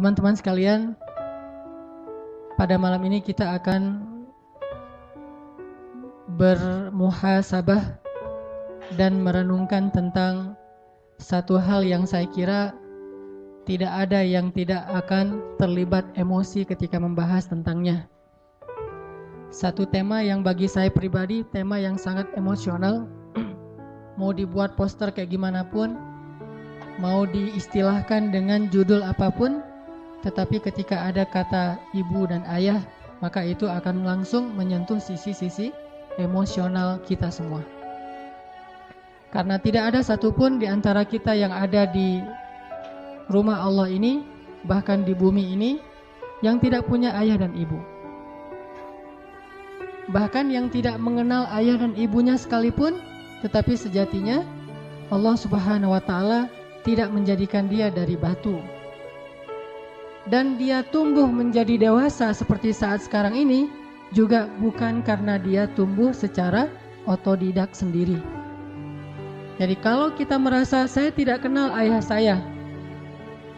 Teman-teman sekalian, pada malam ini kita akan bermuhasabah dan merenungkan tentang satu hal yang saya kira tidak ada yang tidak akan terlibat emosi ketika membahas tentangnya. Satu tema yang bagi saya pribadi, tema yang sangat emosional. Mau dibuat poster kayak gimana pun, mau diistilahkan dengan judul apapun, tetapi ketika ada kata ibu dan ayah, maka itu akan langsung menyentuh sisi-sisi emosional kita semua. Karena tidak ada satupun di antara kita yang ada di rumah Allah ini, bahkan di bumi ini, yang tidak punya ayah dan ibu. Bahkan yang tidak mengenal ayah dan ibunya sekalipun, tetapi sejatinya Allah Subhanahu wa Ta'ala tidak menjadikan dia dari batu. Dan dia tumbuh menjadi dewasa seperti saat sekarang ini juga bukan karena dia tumbuh secara otodidak sendiri. Jadi kalau kita merasa saya tidak kenal ayah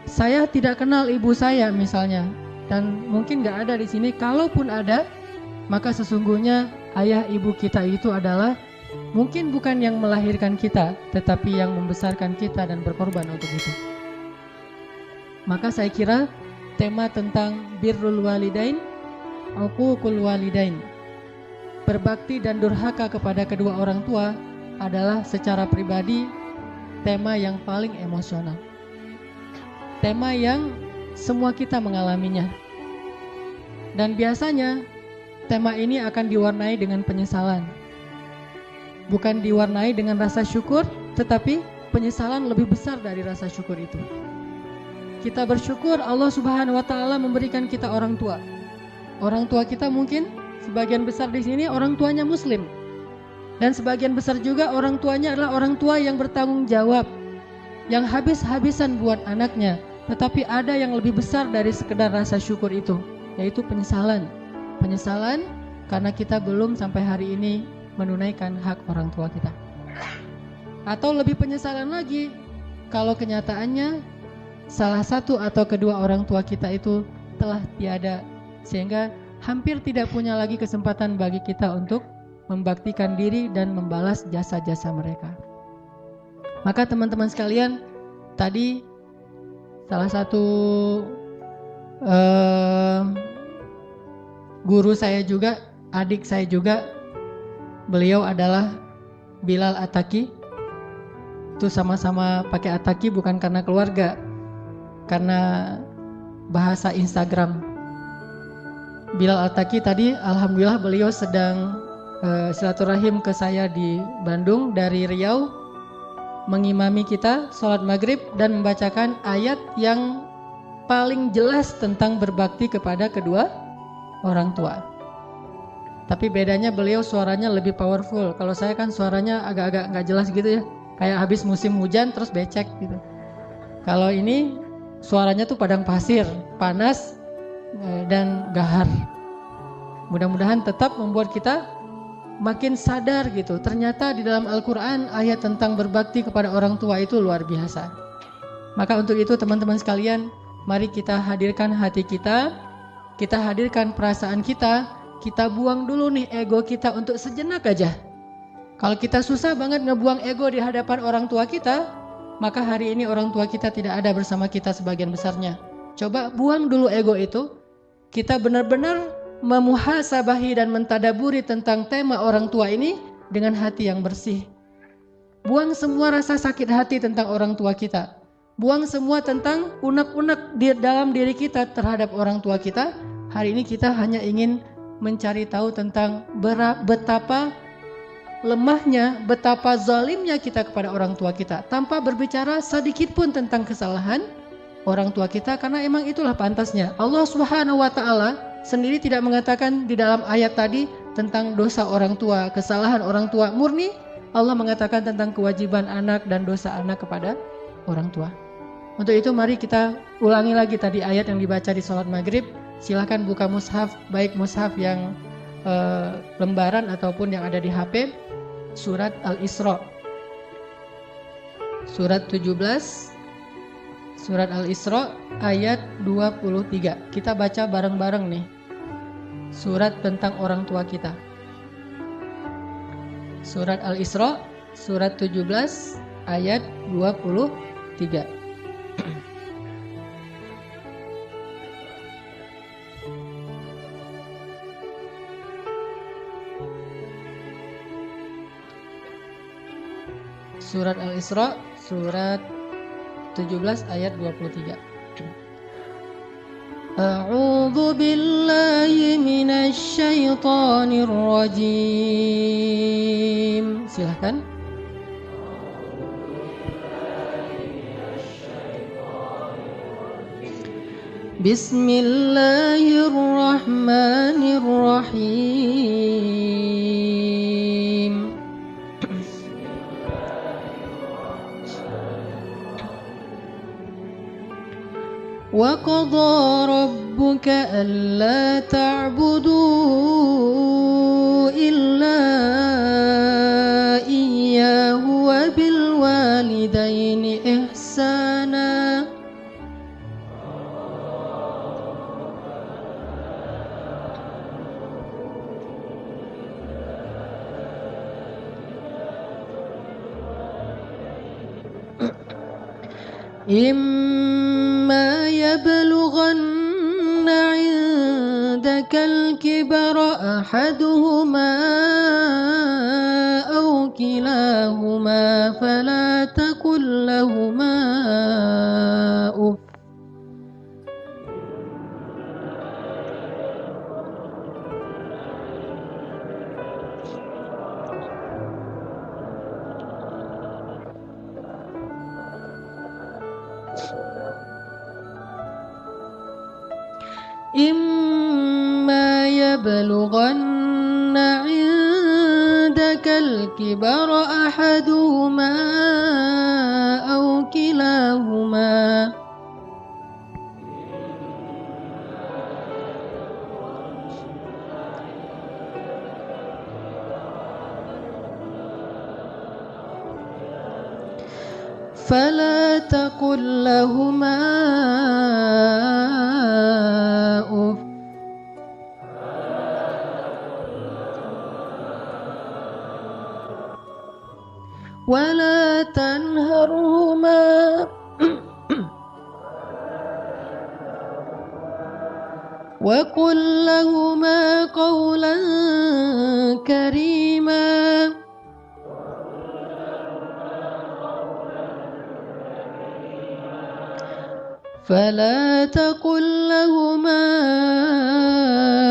saya tidak kenal ibu saya misalnya, dan mungkin gak ada di sini, kalaupun ada, maka sesungguhnya ayah ibu kita itu adalah mungkin bukan yang melahirkan kita, tetapi yang membesarkan kita dan berkorban untuk itu. Maka saya kira tema tentang birrul walidain, uququl walidain, berbakti dan durhaka kepada kedua orang tua adalah secara pribadi tema yang paling emosional. Tema yang semua kita mengalaminya. Dan biasanya tema ini akan diwarnai dengan penyesalan. Bukan diwarnai dengan rasa syukur, tetapi penyesalan lebih besar dari rasa syukur itu. Kita bersyukur Allah Subhanahu wa Ta'ala memberikan kita orang tua. Orang tua kita mungkin sebagian besar di sini orang tuanya muslim. Dan sebagian besar juga orang tuanya adalah orang tua yang bertanggung jawab, yang habis-habisan buat anaknya. Tetapi ada yang lebih besar dari sekedar rasa syukur itu, yaitu penyesalan. Penyesalan karena kita belum sampai hari ini menunaikan hak orang tua kita. Atau lebih penyesalan lagi kalau kenyataannya salah satu atau kedua orang tua kita itu telah tiada, sehingga hampir tidak punya lagi kesempatan bagi kita untuk membaktikan diri dan membalas jasa-jasa mereka. Maka teman-teman sekalian, tadi salah satu guru saya juga, adik saya juga, beliau adalah Bilal Ataki. Itu sama-sama pakai Ataki bukan karena keluarga, karena bahasa Instagram. Bilal Ataki tadi alhamdulillah beliau sedang silaturahim ke saya di Bandung dari Riau, mengimami kita sholat maghrib dan membacakan ayat yang paling jelas tentang berbakti kepada kedua orang tua. Tapi bedanya beliau suaranya lebih powerful. Kalau saya kan suaranya agak-agak gak jelas gitu ya, kayak habis musim hujan terus becek gitu. Kalau ini suaranya tuh padang pasir, panas dan gahar. Mudah-mudahan tetap membuat kita makin sadar gitu. Ternyata di dalam Al-Quran ayat tentang berbakti kepada orang tua itu luar biasa. Maka untuk itu teman-teman sekalian, mari kita hadirkan hati kita hadirkan perasaan kita buang dulu nih ego kita untuk sejenak aja. Kalau kita susah banget ngebuang ego di hadapan orang tua kita, maka hari ini orang tua kita tidak ada bersama kita sebagian besarnya. Coba buang dulu ego itu. Kita benar-benar memuhasabahi dan mentadaburi tentang tema orang tua ini dengan hati yang bersih. Buang semua rasa sakit hati tentang orang tua kita. Buang semua tentang unek-unek di dalam diri kita terhadap orang tua kita. Hari ini kita hanya ingin mencari tahu tentang betapa lemahnya, betapa zalimnya kita kepada orang tua kita, tanpa berbicara sedikit pun tentang kesalahan orang tua kita, karena emang itulah pantasnya. Allah Subhanahu wa Ta'ala sendiri tidak mengatakan di dalam ayat tadi tentang dosa orang tua, kesalahan orang tua. Murni Allah mengatakan tentang kewajiban anak dan dosa anak kepada orang tua. Untuk itu mari kita ulangi lagi tadi ayat yang dibaca di sholat maghrib. Silahkan buka mushaf, baik mushaf yang lembaran ataupun yang ada di HP. Surat Al-Isra, surat 17, Surat Al-Isra ayat 23. Kita baca bareng-bareng nih. Surat tentang orang tua kita. Surat Al-Isra surat 17 ayat 23. Surat Al-Isra surat 17 ayat 23. A'udzu billahi minasy syaithanir rajim. Silakan. Bismillahirrahmanirrahim. وَقَضَى رَبُّكَ أَلَّا تَعْبُدُوا إِلَّا إِيَّاهُ وَبِالْوَالِدَيْنِ إِحْسَانًا. إِمَّا يَبْلُغَنَّ عِندَكَ الْكِبَرَ أَحَدُهُمَا أَوْ كِلَاهُمَا فَلَا تَقُل لَّهُمَا أُفٍّ إِمَّا يَبْلُغَنَّ عِندَكَ الْكِبَرَ أَحَدُهُمَا أَوْ كِلَاهُمَا فلا تقل لهما أف ولا تنهرهما وقل لهما قولا كريما فلا تقل لهما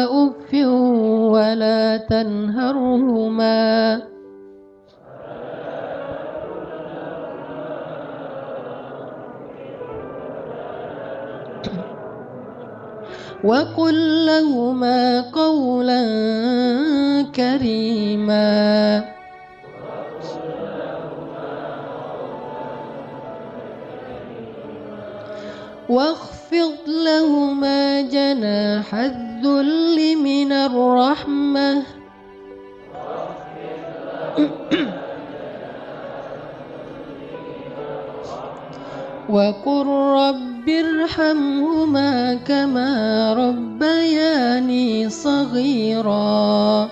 أف ولا تنهرهما وقل لهما قولا كريما واخفض لهما جناح الذل من الرحمة وقل رب ارحمهما كما ربياني صغيرا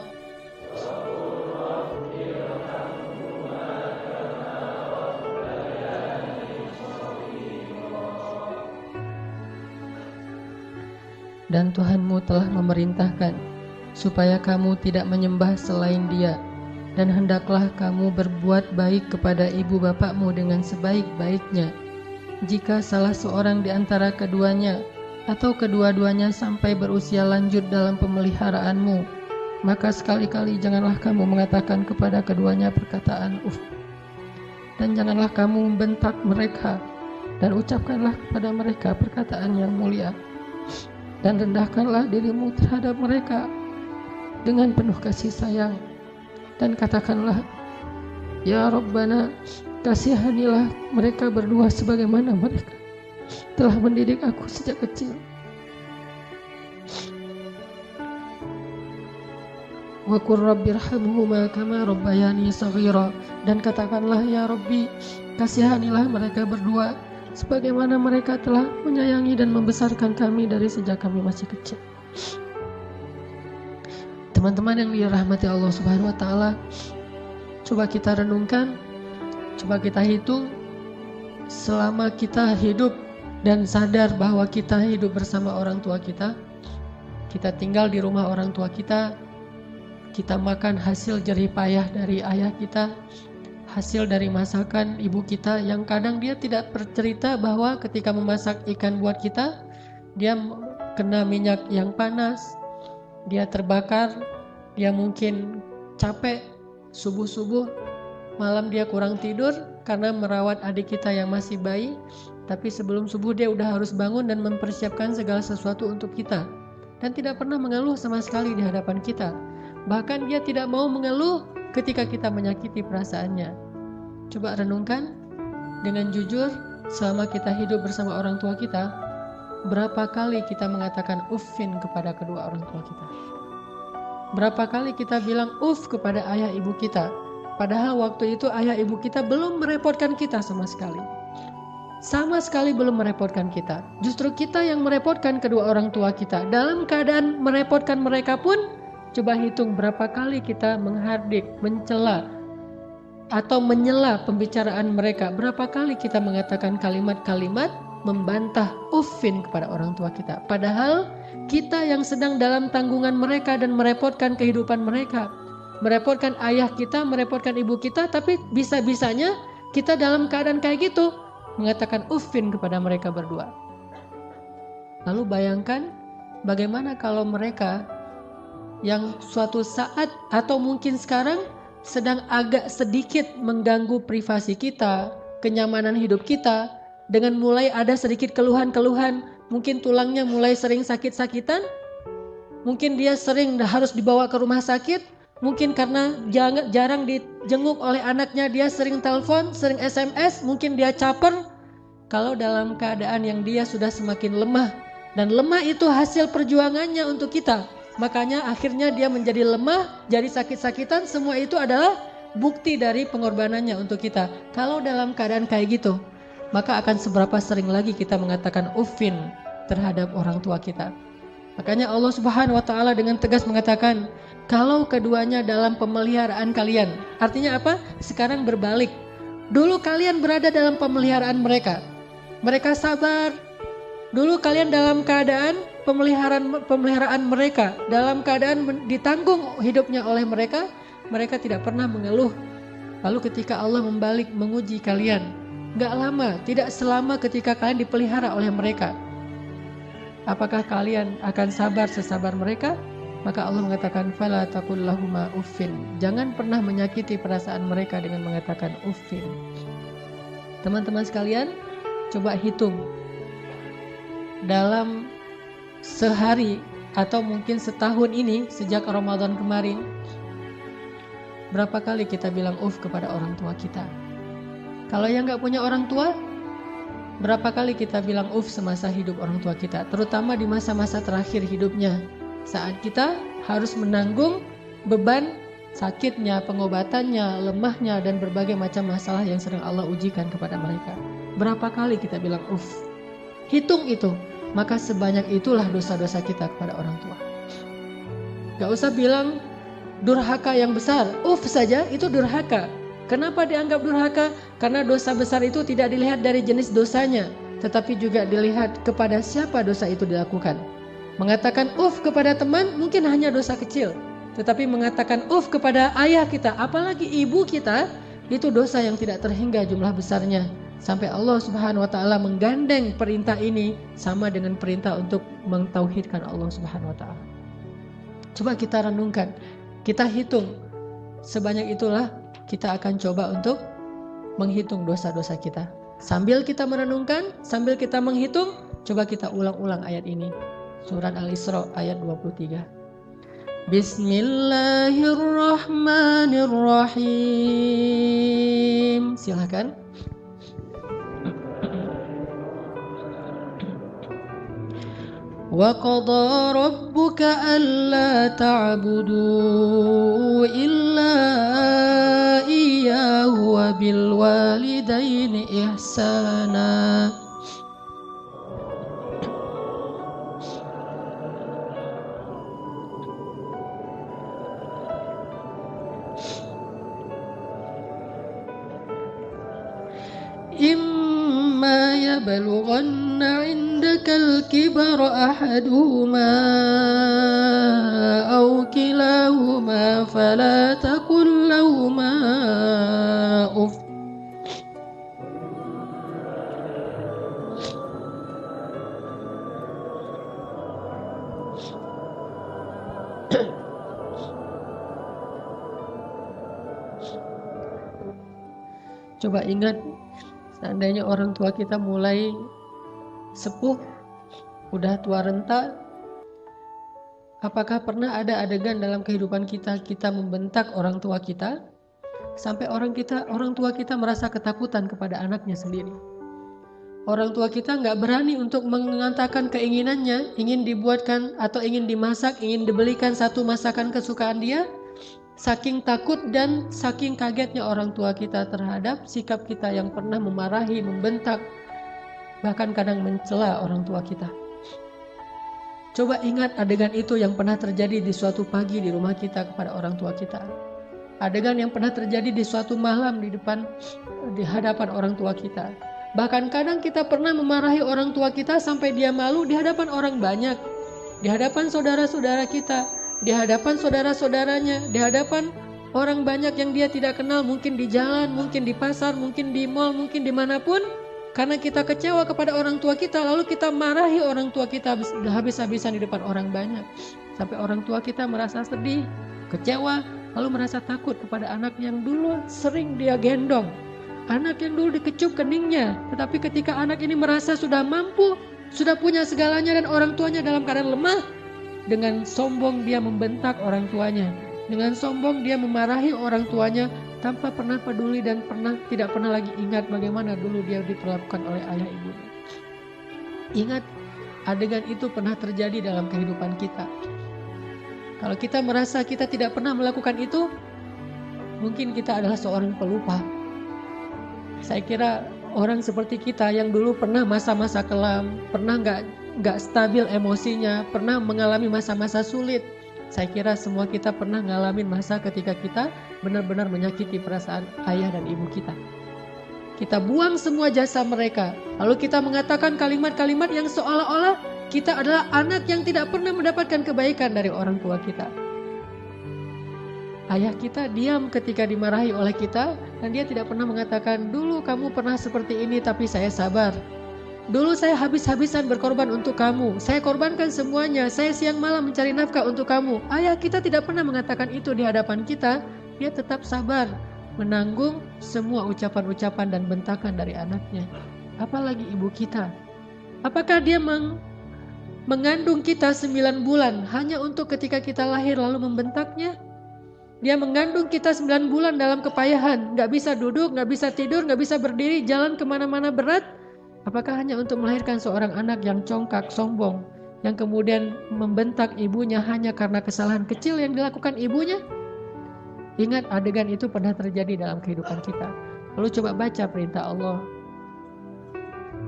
Dan Tuhanmu telah memerintahkan supaya kamu tidak menyembah selain Dia, dan hendaklah kamu berbuat baik kepada ibu bapakmu dengan sebaik-baiknya. Jika salah seorang di antara keduanya atau kedua-duanya sampai berusia lanjut dalam pemeliharaanmu, maka sekali-kali janganlah kamu mengatakan kepada keduanya perkataan uf, dan janganlah kamu membentak mereka, dan ucapkanlah kepada mereka perkataan yang mulia. Dan rendahkanlah dirimu terhadap mereka dengan penuh kasih sayang, dan katakanlah, Ya Rabbana, kasihanilah mereka berdua sebagaimana mereka telah mendidik aku sejak kecil. Wa qur rabbirhamhuma kama rabbayani shaghira, dan katakanlah, Ya Rabbi, kasihanilah mereka berdua sebagaimana mereka telah menyayangi dan membesarkan kami dari sejak kami masih kecil. Teman-teman yang dirahmati Allah Subhanahu wa taala, coba kita renungkan, coba kita hitung selama kita hidup dan sadar bahwa kita hidup bersama orang tua kita tinggal di rumah orang tua kita makan hasil jerih payah dari ayah kita, hasil dari masakan ibu kita yang kadang dia tidak bercerita bahwa ketika memasak ikan buat kita, dia kena minyak yang panas, dia terbakar, dia mungkin capek, subuh-subuh, malam dia kurang tidur karena merawat adik kita yang masih bayi, tapi sebelum subuh dia udah harus bangun dan mempersiapkan segala sesuatu untuk kita. Dan tidak pernah mengeluh sama sekali di hadapan kita. Bahkan dia tidak mau mengeluh ketika kita menyakiti perasaannya. Coba renungkan dengan jujur, selama kita hidup bersama orang tua kita, berapa kali kita mengatakan uffin kepada kedua orang tua kita? Berapa kali kita bilang uff kepada ayah ibu kita? Padahal waktu itu ayah ibu kita belum merepotkan kita sama sekali. Sama sekali belum merepotkan kita. Justru kita yang merepotkan kedua orang tua kita. Dalam keadaan merepotkan mereka pun, coba hitung berapa kali kita menghardik, mencela, atau menyela pembicaraan mereka. Berapa kali kita mengatakan kalimat-kalimat membantah uffin kepada orang tua kita. Padahal kita yang sedang dalam tanggungan mereka dan merepotkan kehidupan mereka. Merepotkan ayah kita, merepotkan ibu kita, tapi bisa-bisanya kita dalam keadaan kayak gitu mengatakan uffin kepada mereka berdua. Lalu bayangkan bagaimana kalau mereka yang suatu saat atau mungkin sekarang sedang agak sedikit mengganggu privasi kita, kenyamanan hidup kita, dengan mulai ada sedikit keluhan-keluhan, mungkin tulangnya mulai sering sakit-sakitan, mungkin dia sering harus dibawa ke rumah sakit, mungkin karena jarang dijenguk oleh anaknya, dia sering telepon, sering SMS, mungkin dia caper. Kalau dalam keadaan yang dia sudah semakin lemah, dan lemah itu hasil perjuangannya untuk kita, makanya akhirnya dia menjadi lemah, jadi sakit-sakitan, semua itu adalah bukti dari pengorbanannya untuk kita. Kalau dalam keadaan kayak gitu, maka akan seberapa sering lagi kita mengatakan uffin terhadap orang tua kita. Makanya Allah Subhanahu wa taala dengan tegas mengatakan, kalau keduanya dalam pemeliharaan kalian. Artinya apa? Sekarang berbalik. Dulu kalian berada dalam pemeliharaan mereka. Mereka sabar. Dulu kalian dalam keadaan pemeliharaan mereka, dalam keadaan ditanggung hidupnya oleh mereka, mereka tidak pernah mengeluh. Lalu ketika Allah membalik menguji kalian, gak lama, tidak selama ketika kalian dipelihara oleh mereka, apakah kalian akan sabar sesabar mereka? Maka Allah mengatakan fala taqul lahuma uffin. Jangan pernah menyakiti perasaan mereka dengan mengatakan uffin. Teman-teman sekalian, coba hitung dalam sehari atau mungkin setahun ini sejak Ramadan kemarin, berapa kali kita bilang uff kepada orang tua kita? Kalau yang gak punya orang tua, berapa kali kita bilang uff semasa hidup orang tua kita? Terutama di masa-masa terakhir hidupnya, saat kita harus menanggung beban sakitnya, pengobatannya, lemahnya, dan berbagai macam masalah yang sering Allah ujikan kepada mereka. Berapa kali kita bilang uff? Hitung itu, maka sebanyak itulah dosa-dosa kita kepada orang tua. Gak usah bilang durhaka yang besar, uff saja itu durhaka. Kenapa dianggap durhaka? Karena dosa besar itu tidak dilihat dari jenis dosanya, tetapi juga dilihat kepada siapa dosa itu dilakukan. Mengatakan uff kepada teman mungkin hanya dosa kecil, tetapi mengatakan uff kepada ayah kita, apalagi ibu kita, itu dosa yang tidak terhingga jumlah besarnya. Sampai Allah Subhanahu wa taala menggandeng perintah ini sama dengan perintah untuk mentauhidkan Allah Subhanahu wa taala. Coba kita renungkan, kita hitung. Sebanyak itulah kita akan coba untuk menghitung dosa-dosa kita. Sambil kita merenungkan, sambil kita menghitung, coba kita ulang-ulang ayat ini. Surat Al-Isra ayat 23. Bismillahirrahmanirrahim. Silakan. Wa qada rabbuka alla ta'budu illa iyyahu wa bil walidaini ihsana. يبلغن عندك الكبر أحدهما أو كلاهما فلا تقل لهما أف. Coba ingat, seandainya orang tua kita mulai sepuh, udah tua renta, apakah pernah ada adegan dalam kehidupan kita membentak orang tua kita sampai orang tua kita merasa ketakutan kepada anaknya sendiri? Orang tua kita nggak berani untuk mengatakan keinginannya, ingin dibuatkan atau ingin dimasak, ingin dibelikan satu masakan kesukaan dia. Saking takut dan saking kagetnya orang tua kita terhadap sikap kita yang pernah memarahi, membentak, bahkan kadang mencela orang tua kita. Coba ingat adegan itu yang pernah terjadi di suatu pagi di rumah kita kepada orang tua kita. Adegan yang pernah terjadi di suatu malam di hadapan orang tua kita. Bahkan kadang kita pernah memarahi orang tua kita sampai dia malu di hadapan orang banyak, di hadapan saudara-saudara kita, di hadapan saudara-saudaranya, di hadapan orang banyak yang dia tidak kenal, mungkin di jalan, mungkin di pasar, mungkin di mall, mungkin dimanapun. Karena kita kecewa kepada orang tua kita, lalu kita marahi orang tua kita habis-habisan di depan orang banyak. Sampai orang tua kita merasa sedih, kecewa, lalu merasa takut kepada anak yang dulu sering dia gendong, anak yang dulu dikecup keningnya. Tetapi ketika anak ini merasa sudah mampu, sudah punya segalanya dan orang tuanya dalam keadaan lemah, dengan sombong dia membentak orang tuanya, dengan sombong dia memarahi orang tuanya tanpa pernah peduli dan tidak pernah lagi ingat bagaimana dulu dia diperlakukan oleh ayah ibunya. Ingat, adegan itu pernah terjadi dalam kehidupan kita. Kalau kita merasa kita tidak pernah melakukan itu, mungkin kita adalah seorang pelupa. Saya kira orang seperti kita yang dulu pernah masa-masa kelam, pernah nggak stabil emosinya, pernah mengalami masa-masa sulit. Saya kira semua kita pernah ngalamin masa ketika kita benar-benar menyakiti perasaan ayah dan ibu kita. Kita buang semua jasa mereka, lalu kita mengatakan kalimat-kalimat yang seolah-olah kita adalah anak yang tidak pernah mendapatkan kebaikan dari orang tua kita. Ayah kita diam ketika dimarahi oleh kita, dan dia tidak pernah mengatakan, dulu kamu pernah seperti ini tapi saya sabar. Dulu saya habis-habisan berkorban untuk kamu, saya korbankan semuanya, saya siang malam mencari nafkah untuk kamu. Ayah kita tidak pernah mengatakan itu di hadapan kita. Dia tetap sabar menanggung semua ucapan-ucapan dan bentakan dari anaknya. Apalagi ibu kita. Apakah dia mengandung kita 9 bulan hanya untuk ketika kita lahir lalu membentaknya? Dia mengandung kita 9 bulan dalam kepayahan, gak bisa duduk, gak bisa tidur, gak bisa berdiri, jalan kemana-mana berat. Apakah hanya untuk melahirkan seorang anak yang congkak, sombong, yang kemudian membentak ibunya hanya karena kesalahan kecil yang dilakukan ibunya? Ingat, adegan itu pernah terjadi dalam kehidupan kita. Lalu coba baca perintah Allah.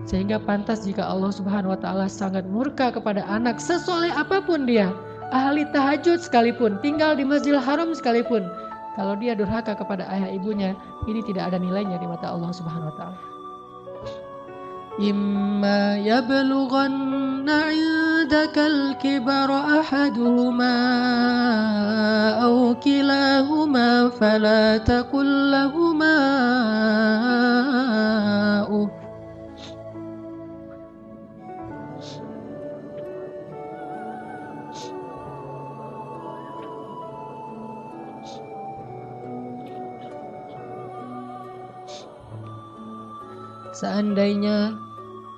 Sehingga pantas jika Allah Subhanahu wa Ta'ala sangat murka kepada anak sesoleh apapun dia, ahli tahajud sekalipun, tinggal di Masjidil Haram sekalipun, kalau dia durhaka kepada ayah ibunya, ini tidak ada nilainya di mata Allah Subhanahu wa Ta'ala. Imma yablughanna 'indakal kibara ahaduhuma aw kilahuma fala taqul lahumā uff. Seandainya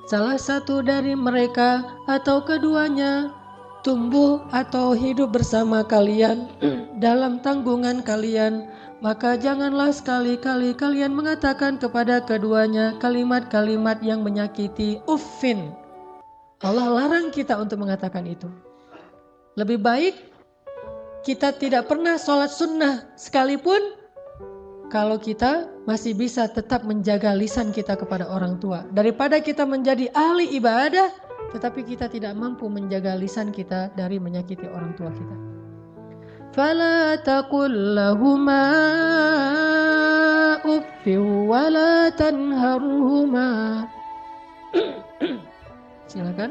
salah satu dari mereka atau keduanya tumbuh atau hidup bersama kalian dalam tanggungan kalian, maka janganlah sekali-kali kalian mengatakan kepada keduanya kalimat-kalimat yang menyakiti. Uffin. Allah larang kita untuk mengatakan itu. Lebih baik kita tidak pernah sholat sunnah sekalipun kalau kita masih bisa tetap menjaga lisan kita kepada orang tua, daripada kita menjadi ahli ibadah tetapi kita tidak mampu menjaga lisan kita dari menyakiti orang tua kita. Fala taqul lahumā uffin wa la tanharhumā. Silakan.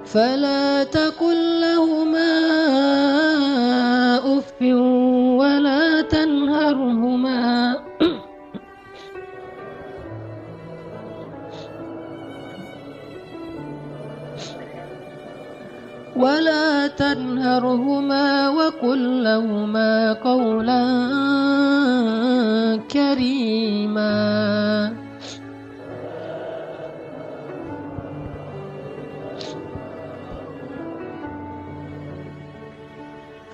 فلا تقل لهما أف ولا تنهرهما وقل لهما قولا كريما.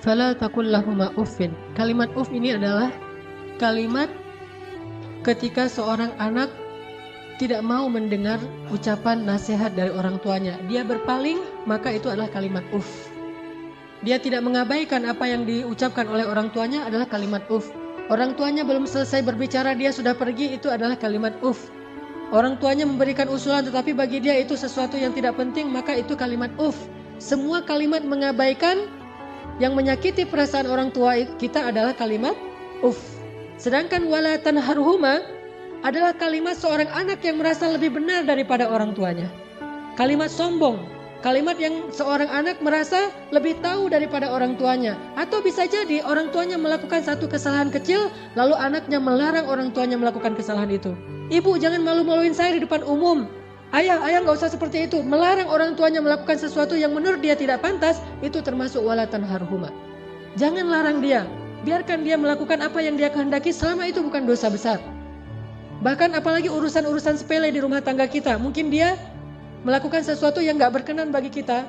Fala taqul lahuma uffin. Kalimat uff ini adalah kalimat ketika seorang anak tidak mau mendengar ucapan nasihat dari orang tuanya. Dia berpaling, maka itu adalah kalimat uff. Dia tidak mengabaikan apa yang diucapkan oleh orang tuanya adalah kalimat uff. Orang tuanya belum selesai berbicara, dia sudah pergi, itu adalah kalimat uff. Orang tuanya memberikan usulan tetapi bagi dia itu sesuatu yang tidak penting, maka itu kalimat uff. Semua kalimat mengabaikan yang menyakiti perasaan orang tua kita adalah kalimat uff. Sedangkan wala tanharhuma adalah kalimat seorang anak yang merasa lebih benar daripada orang tuanya. Kalimat sombong, kalimat yang seorang anak merasa lebih tahu daripada orang tuanya. Atau bisa jadi orang tuanya melakukan satu kesalahan kecil, lalu anaknya melarang orang tuanya melakukan kesalahan itu. Ibu, jangan malu-maluin saya di depan umum. Ayah gak usah seperti itu. Melarang orang tuanya melakukan sesuatu yang menurut dia tidak pantas, itu termasuk wala tanharhuma. Jangan larang dia, biarkan dia melakukan apa yang dia kehendaki selama itu bukan dosa besar. Bahkan apalagi urusan-urusan sepele di rumah tangga kita, mungkin dia melakukan sesuatu yang gak berkenan bagi kita.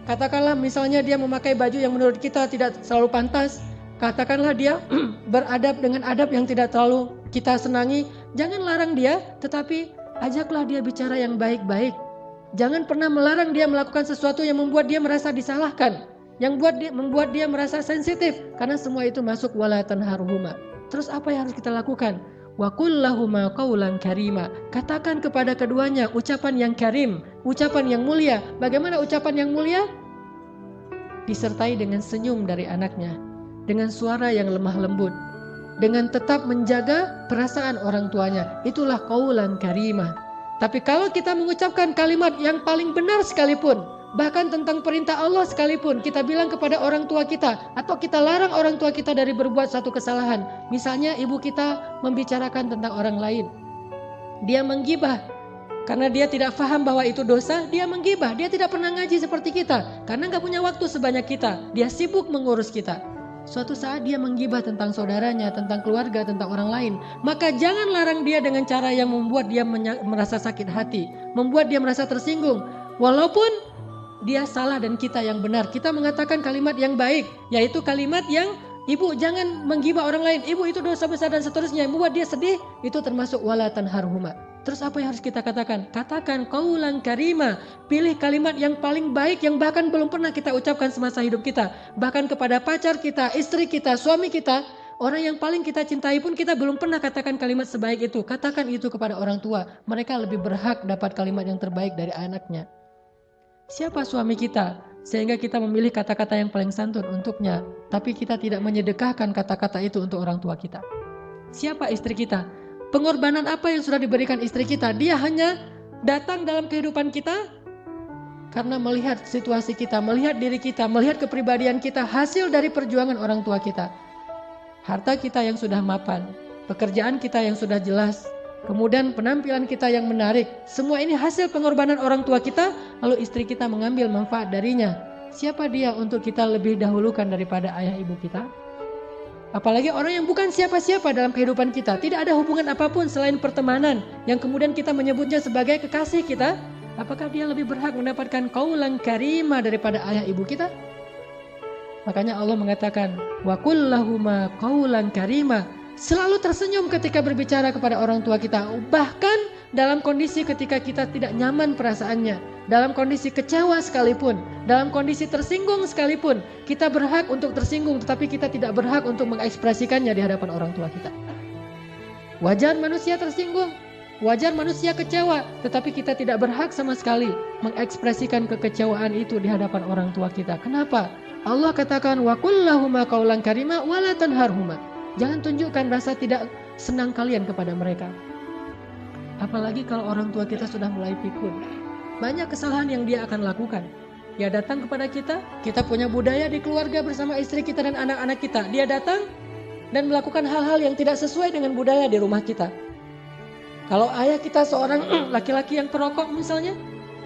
Katakanlah misalnya dia memakai baju yang menurut kita tidak selalu pantas. Katakanlah dia beradab dengan adab yang tidak terlalu kita senangi. Jangan larang dia, tetapi ajaklah dia bicara yang baik-baik. Jangan pernah melarang dia melakukan sesuatu yang membuat dia merasa disalahkan, yang membuat dia merasa sensitif, karena semua itu masuk wala tanharhuma. Terus apa yang harus kita lakukan? Wa qul lahuma qawlan karima. Katakan kepada keduanya ucapan yang karim, ucapan yang mulia. Bagaimana ucapan yang mulia? Disertai dengan senyum dari anaknya, dengan suara yang lemah lembut, dengan tetap menjaga perasaan orang tuanya. Itulah qaulan karimah. Tapi kalau kita mengucapkan kalimat yang paling benar sekalipun, bahkan tentang perintah Allah sekalipun, kita bilang kepada orang tua kita, atau kita larang orang tua kita dari berbuat satu kesalahan. Misalnya ibu kita membicarakan tentang orang lain, dia menggibah karena dia tidak paham bahwa itu dosa. Dia menggibah, dia tidak pernah ngaji seperti kita, karena gak punya waktu sebanyak kita, dia sibuk mengurus kita. Suatu saat dia menggibah tentang saudaranya, tentang keluarga, tentang orang lain. Maka jangan larang dia dengan cara yang membuat dia merasa sakit hati, membuat dia merasa tersinggung. Walaupun dia salah dan kita yang benar, kita mengatakan kalimat yang baik, yaitu kalimat yang, ibu jangan menggibah orang lain, ibu itu dosa besar dan seterusnya, yang membuat dia sedih, itu termasuk wala tanharhuma. Terus apa yang harus kita katakan? Katakan qaulan karima. Pilih kalimat yang paling baik yang bahkan belum pernah kita ucapkan semasa hidup kita. Bahkan kepada pacar kita, istri kita, suami kita, orang yang paling kita cintai pun kita belum pernah katakan kalimat sebaik itu. Katakan itu kepada orang tua. Mereka lebih berhak dapat kalimat yang terbaik dari anaknya. Siapa suami kita? Sehingga kita memilih kata-kata yang paling santun untuknya, tapi kita tidak menyedekahkan kata-kata itu untuk orang tua kita. Siapa istri kita? Pengorbanan apa yang sudah diberikan istri kita? Dia hanya datang dalam kehidupan kita karena melihat situasi kita, melihat diri kita, melihat kepribadian kita, hasil dari perjuangan orang tua kita. Harta kita yang sudah mapan, pekerjaan kita yang sudah jelas, kemudian penampilan kita yang menarik. Semua ini hasil pengorbanan orang tua kita, lalu istri kita mengambil manfaat darinya. Siapa dia untuk kita lebih dahulukan daripada ayah ibu kita? Apalagi orang yang bukan siapa-siapa dalam kehidupan kita, tidak ada hubungan apapun selain pertemanan, yang kemudian kita menyebutnya sebagai kekasih kita. Apakah dia lebih berhak mendapatkan qaulan karima daripada ayah ibu kita? Makanya Allah mengatakan wa qul lahuma qaulan karima. Selalu tersenyum ketika berbicara kepada orang tua kita, bahkan dalam kondisi ketika kita tidak nyaman perasaannya, dalam kondisi kecewa sekalipun, dalam kondisi tersinggung sekalipun, kita berhak untuk tersinggung, tetapi kita tidak berhak untuk mengekspresikannya di hadapan orang tua kita. Wajar manusia tersinggung, wajar manusia kecewa, tetapi kita tidak berhak sama sekali mengekspresikan kekecewaan itu di hadapan orang tua kita. Kenapa? Allah katakan wa qul lahuma qaulan karima wa la tanharhuma. Jangan tunjukkan rasa tidak senang kalian kepada mereka. Apalagi kalau orang tua kita sudah mulai pikun. Banyak kesalahan yang dia akan lakukan. Dia datang kepada kita, kita punya budaya di keluarga bersama istri kita dan anak-anak kita. Dia datang dan melakukan hal-hal yang tidak sesuai dengan budaya di rumah kita. Kalau ayah kita seorang laki-laki yang perokok misalnya,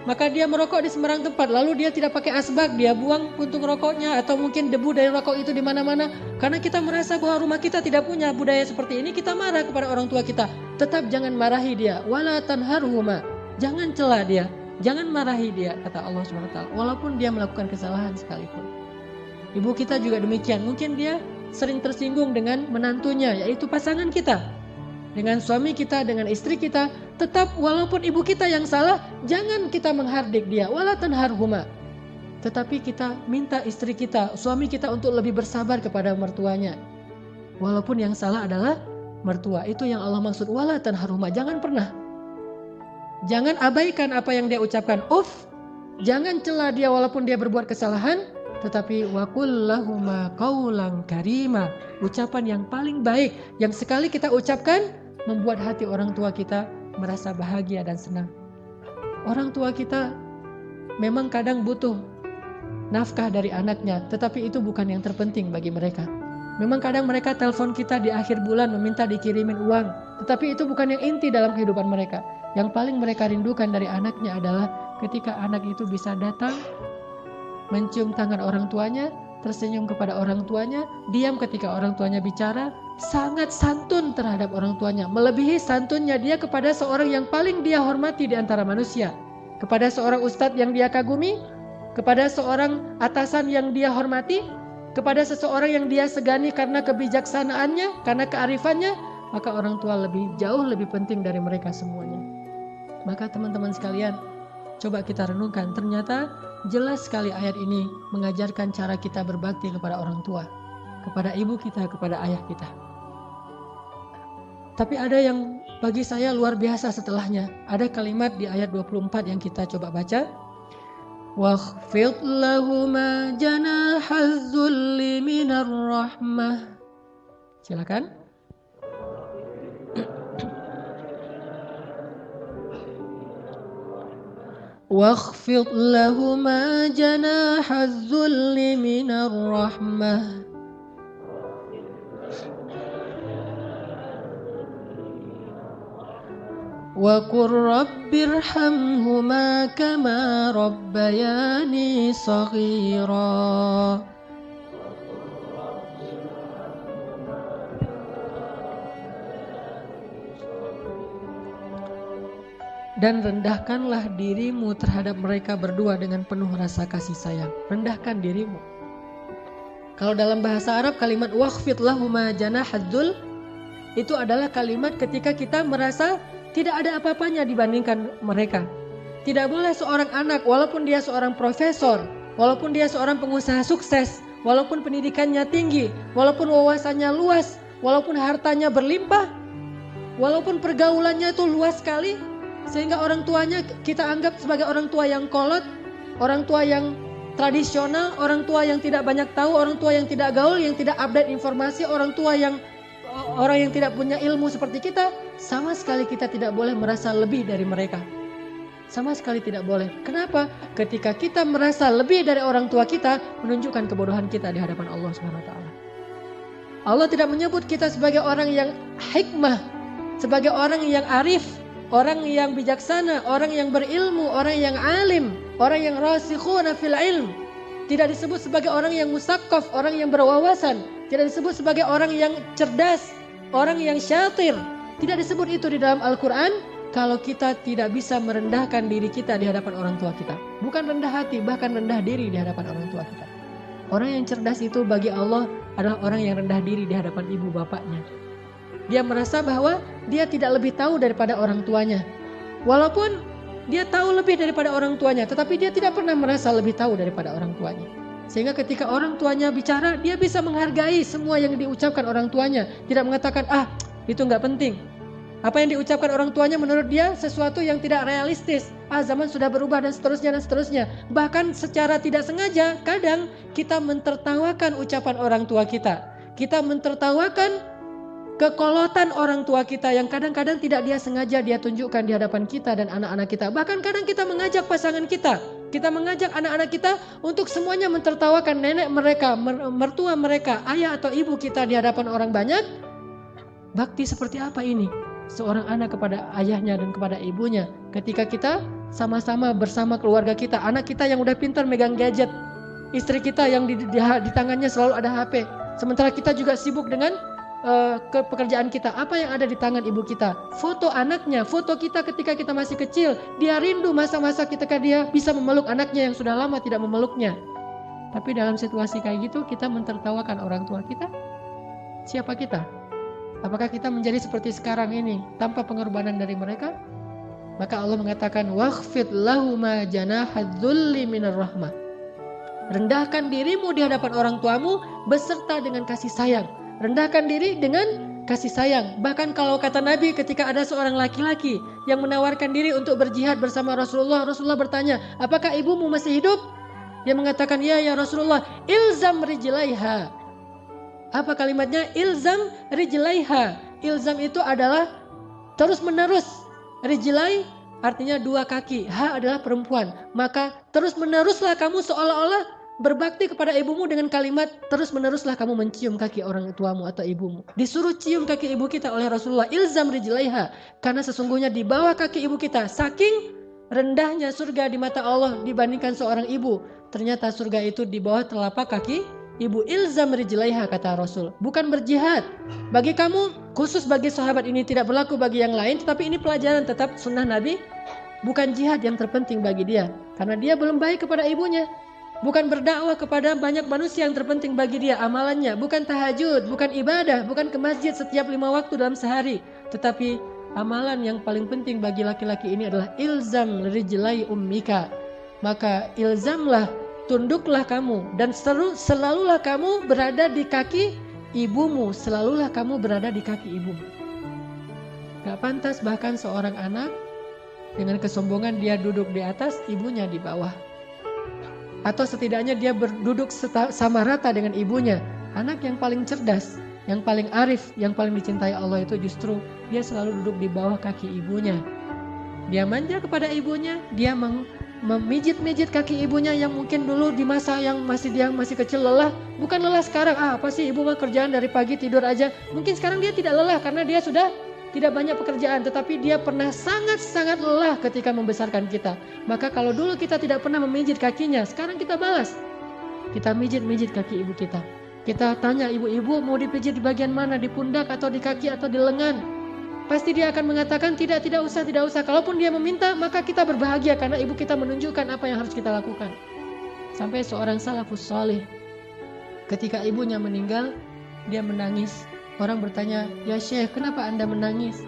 maka dia merokok di sembarang tempat, lalu dia tidak pakai asbak, dia buang puntung rokoknya atau mungkin debu dari rokok itu di mana-mana. Karena kita merasa bahwa rumah kita tidak punya budaya seperti ini, kita marah kepada orang tua kita. Tetap jangan marahi dia, wala tanharhuma. Jangan cela dia, jangan marahi dia, kata Allah SWT, walaupun dia melakukan kesalahan sekalipun. Ibu kita juga demikian, mungkin dia sering tersinggung dengan menantunya, yaitu pasangan kita. Dengan suami kita, dengan istri kita, tetap walaupun ibu kita yang salah, jangan kita menghardik dia, wala tanharhuma. Tetapi kita minta istri kita, suami kita untuk lebih bersabar kepada mertuanya. Walaupun yang salah adalah mertua, itu yang Allah maksud, wala tanharhuma. Jangan pernah, jangan abaikan apa yang dia ucapkan. Jangan cela dia walaupun dia berbuat kesalahan, tetapi waqul lahuma qaulan karima. Ucapan yang paling baik yang sekali kita ucapkan membuat hati orang tua kita merasa bahagia dan senang. Orang tua kita memang kadang butuh nafkah dari anaknya, tetapi itu bukan yang terpenting bagi mereka. Memang kadang mereka telepon kita di akhir bulan meminta dikirimin uang, tetapi itu bukan yang inti dalam kehidupan mereka. Yang paling mereka rindukan dari anaknya adalah ketika anak itu bisa datang, mencium tangan orang tuanya, tersenyum kepada orang tuanya, diam ketika orang tuanya bicara, sangat santun terhadap orang tuanya, melebihi santunnya dia kepada seorang yang paling dia hormati di antara manusia, kepada seorang ustadz yang dia kagumi, kepada seorang atasan yang dia hormati, kepada seseorang yang dia segani karena kebijaksanaannya, karena kearifannya, maka orang tua jauh lebih penting dari mereka semuanya. Maka teman-teman sekalian, coba kita renungkan, ternyata jelas sekali ayat ini mengajarkan cara kita berbakti kepada orang tua, kepada ibu kita, kepada ayah kita. Tapi ada yang bagi saya luar biasa setelahnya. Ada kalimat di ayat 24 yang kita coba baca. Wakhfid lahuma janahaz zulli minar rahmah. Silakan. Wakhfid lahuma janahaz zulli minar rahmah. Wa qur rabbirhamhuma kama rabbayani shaghira. Dan rendahkanlah dirimu terhadap mereka berdua dengan penuh rasa kasih sayang. Rendahkan dirimu. Kalau dalam bahasa Arab kalimat wakhfid lahuma janahaz dzul itu adalah kalimat ketika kita merasa tidak ada apa-apanya dibandingkan mereka. Tidak boleh seorang anak, walaupun dia seorang profesor, walaupun dia seorang pengusaha sukses, walaupun pendidikannya tinggi, walaupun wawasannya luas, walaupun hartanya berlimpah, walaupun pergaulannya itu luas sekali, sehingga orang tuanya kita anggap sebagai orang tua yang kolot, orang tua yang tradisional, orang tua yang tidak banyak tahu, orang tua yang tidak gaul, yang tidak update informasi, orang yang tidak punya ilmu seperti kita, sama sekali kita tidak boleh merasa lebih dari mereka. Sama sekali tidak boleh. Kenapa? Ketika kita merasa lebih dari orang tua kita, menunjukkan kebodohan kita di hadapan Allah SWT. Allah tidak menyebut kita sebagai orang yang hikmah, sebagai orang yang arif, orang yang bijaksana, orang yang berilmu, orang yang alim, orang yang rasikhuna fil ilm. Tidak disebut sebagai orang yang musaqqaf, orang yang berwawasan. Tidak disebut sebagai orang yang cerdas, orang yang syatir. Tidak disebut itu di dalam Al-Quran kalau kita tidak bisa merendahkan diri kita di hadapan orang tua kita. Bukan rendah hati, bahkan rendah diri di hadapan orang tua kita. Orang yang cerdas itu bagi Allah adalah orang yang rendah diri di hadapan ibu bapaknya. Dia merasa bahwa dia tidak lebih tahu daripada orang tuanya. Walaupun dia tahu lebih daripada orang tuanya, tetapi dia tidak pernah merasa lebih tahu daripada orang tuanya. Sehingga ketika orang tuanya bicara, dia bisa menghargai semua yang diucapkan orang tuanya. Tidak mengatakan, itu nggak penting. Apa yang diucapkan orang tuanya menurut dia sesuatu yang tidak realistis. Zaman sudah berubah dan seterusnya dan seterusnya. Bahkan secara tidak sengaja, kadang kita mentertawakan ucapan orang tua kita. Kita mentertawakan kekolotan orang tua kita yang kadang-kadang tidak dia sengaja dia tunjukkan di hadapan kita dan anak-anak kita. Bahkan kadang kita mengajak pasangan kita mengajak anak-anak kita untuk semuanya mentertawakan nenek mereka, mertua mereka, ayah atau ibu kita di hadapan orang banyak. Bakti seperti apa ini? Seorang anak kepada ayahnya dan kepada ibunya. Ketika kita sama-sama bersama keluarga kita, anak kita yang udah pintar megang gadget, istri kita yang di tangannya selalu ada HP, sementara kita juga sibuk dengan pekerjaan kita. Apa yang ada di tangan ibu kita? Foto anaknya, foto kita ketika kita masih kecil. Dia rindu masa-masa ketika dia bisa memeluk anaknya yang sudah lama tidak memeluknya. Tapi dalam situasi kayak gitu kita mentertawakan orang tua kita. Siapa kita? Apakah kita menjadi seperti sekarang ini tanpa pengorbanan dari mereka? Maka Allah mengatakan wakhfid lahuma janahadzulli minar rahmah. Rendahkan dirimu di hadapan orang tuamu beserta dengan kasih sayang. Rendahkan diri dengan kasih sayang. Bahkan kalau kata Nabi, ketika ada seorang laki-laki yang menawarkan diri untuk berjihad bersama Rasulullah, Rasulullah bertanya, apakah ibumu masih hidup? Dia mengatakan, ya Rasulullah, ilzam rijlaiha. Apa kalimatnya? Ilzam rijlaiha. Ilzam itu adalah terus menerus. Rijlai artinya dua kaki. Ha adalah perempuan. Maka terus meneruslah kamu seolah-olah berbakti kepada ibumu dengan kalimat terus meneruslah kamu mencium kaki orang tuamu atau ibumu. Disuruh cium kaki ibu kita oleh Rasulullah. Ilzam rijlaiha. Karena sesungguhnya di bawah kaki ibu kita, saking rendahnya surga di mata Allah dibandingkan seorang ibu, ternyata surga itu di bawah telapak kaki ibu. Ilzam rijlaiha kata Rasul. Bukan berjihad. Bagi kamu, khusus bagi sahabat ini tidak berlaku bagi yang lain, tetapi ini pelajaran tetap sunnah Nabi. Bukan jihad yang terpenting bagi dia, karena dia belum baik kepada ibunya. Bukan berdakwah kepada banyak manusia yang terpenting bagi dia amalannya. Bukan tahajud, bukan ibadah, bukan ke masjid setiap 5 waktu dalam sehari. Tetapi amalan yang paling penting bagi laki-laki ini adalah ilzam rijlai ummika. Maka ilzamlah, tunduklah kamu dan selalulah kamu berada di kaki ibumu. Selalulah kamu berada di kaki ibumu. Gak pantas bahkan seorang anak dengan kesombongan dia duduk di atas, ibunya di bawah. Atau setidaknya dia berduduk sama rata dengan ibunya. Anak yang paling cerdas, yang paling arif, yang paling dicintai Allah itu justru dia selalu duduk di bawah kaki ibunya. Dia manja kepada ibunya, dia memijit-mijit kaki ibunya yang mungkin dulu di masa yang dia masih kecil lelah. Bukan lelah sekarang, apa sih ibu mah kerjaan dari pagi tidur aja. Mungkin sekarang dia tidak lelah karena dia sudah tidak banyak pekerjaan, tetapi dia pernah sangat-sangat lelah ketika membesarkan kita. Maka kalau dulu kita tidak pernah memijit kakinya, sekarang kita balas. Kita mijit-mijit kaki ibu kita. Kita tanya ibu-ibu mau dipijit di bagian mana, di pundak atau di kaki atau di lengan. Pasti dia akan mengatakan tidak usah. Kalaupun dia meminta, maka kita berbahagia karena ibu kita menunjukkan apa yang harus kita lakukan. Sampai seorang salafus salih, ketika ibunya meninggal, dia menangis. Orang bertanya, ya Syekh, kenapa Anda menangis?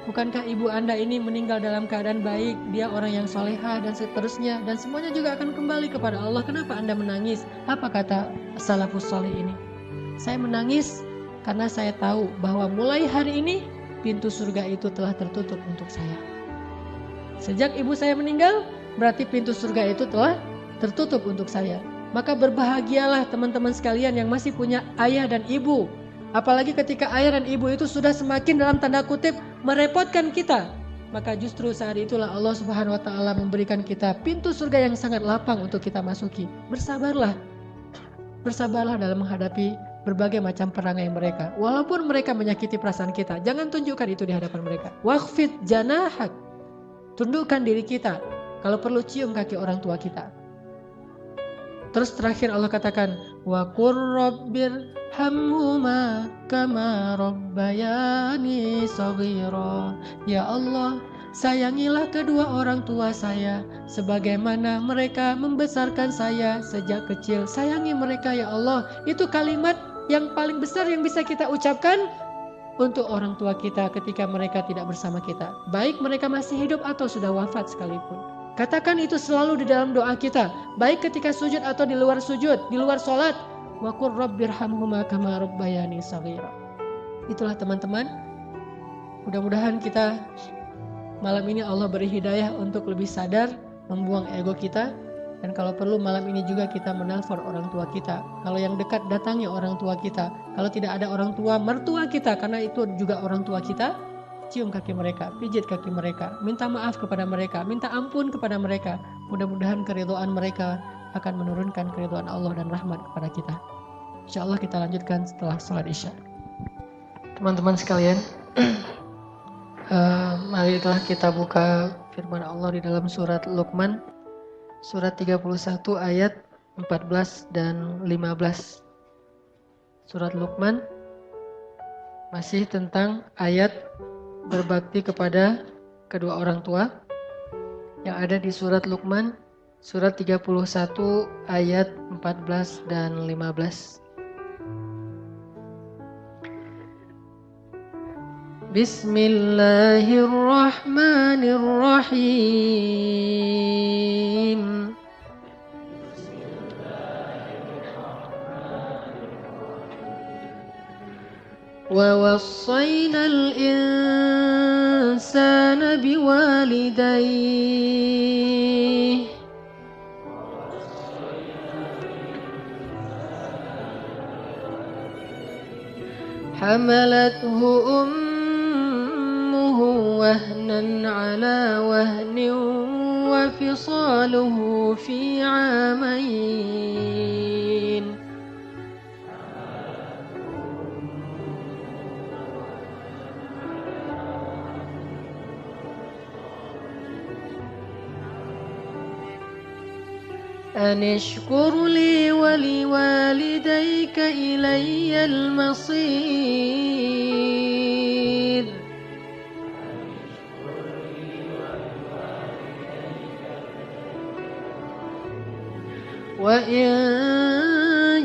Bukankah ibu Anda ini meninggal dalam keadaan baik? Dia orang yang solehah dan seterusnya, dan semuanya juga akan kembali kepada Allah. Kenapa Anda menangis? Apa kata salafus salih ini? Saya menangis karena saya tahu bahwa mulai hari ini pintu surga itu telah tertutup untuk saya. Sejak ibu saya meninggal, berarti pintu surga itu telah tertutup untuk saya. Maka berbahagialah teman-teman sekalian yang masih punya ayah dan ibu. Apalagi ketika ayah dan ibu itu sudah semakin dalam tanda kutip merepotkan kita. Maka justru saat itulah Allah Subhanahu wa ta'ala memberikan kita pintu surga yang sangat lapang untuk kita masuki. Bersabarlah. Bersabarlah dalam menghadapi berbagai macam perangai mereka. Walaupun mereka menyakiti perasaan kita, jangan tunjukkan itu di hadapan mereka. Wakhfid janahak. Tundukkan diri kita. Kalau perlu cium kaki orang tua kita. Terus terakhir Allah katakan, wa qur rabbir hamhuma kama rabbayani shaghira. Ya Allah, sayangilah kedua orang tua saya sebagaimana mereka membesarkan saya sejak kecil. Sayangi mereka ya Allah. Itu kalimat yang paling besar yang bisa kita ucapkan untuk orang tua kita ketika mereka tidak bersama kita. Baik mereka masih hidup atau sudah wafat sekalipun. Katakan itu selalu di dalam doa kita, baik ketika sujud atau di luar sujud, di luar sholat. Wa qur rabbirhamhuma kama rabbayani shaghira. Itulah teman-teman. Mudah-mudahan kita malam ini Allah beri hidayah untuk lebih sadar, membuang ego kita, Dan kalau perlu malam ini juga kita menelpon orang tua kita. Kalau yang dekat datangi orang tua kita. Kalau tidak ada orang tua, mertua kita, karena itu juga orang tua kita, cium kaki mereka, pijit kaki mereka, minta maaf kepada mereka, minta ampun kepada mereka. Mudah-mudahan keridhaan mereka akan menurunkan keridhaan Allah dan rahmat kepada kita. Insya Allah kita lanjutkan setelah sholat Isya. Teman-teman sekalian, marilah kita buka firman Allah di dalam surat Luqman, surat 31 ayat 14 dan 15. Surat Luqman masih tentang ayat berbakti kepada kedua orang tua yang ada di surat Luqman, surat 31 ayat 14 dan 15. Bismillahirrahmanirrahim. ووصينا الإنسان بوالديه حملته أمه وهنا على وهن وفصاله في عامين أن اشكر لي ولوالديك إلي المصير وإن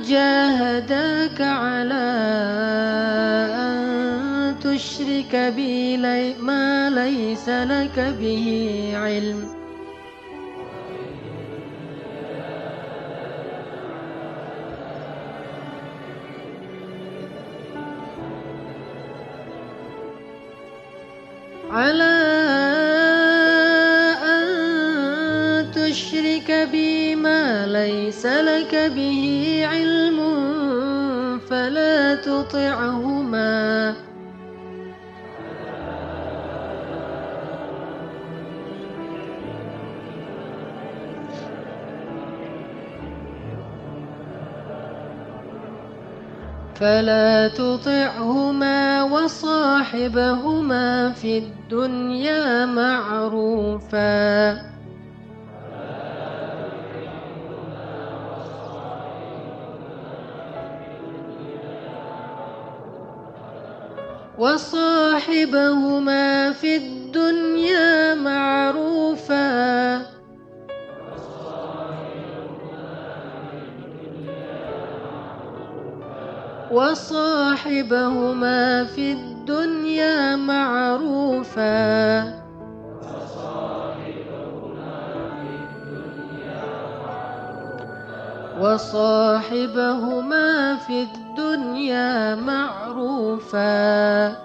جاهداك على أن تشرك بي ما ليس لك به علم على أن تشرك بي ما ليس لك به علم فلا تطعهما وصاحبهما في الدنيا معروفا وصاحبهما في الدنيا معروفا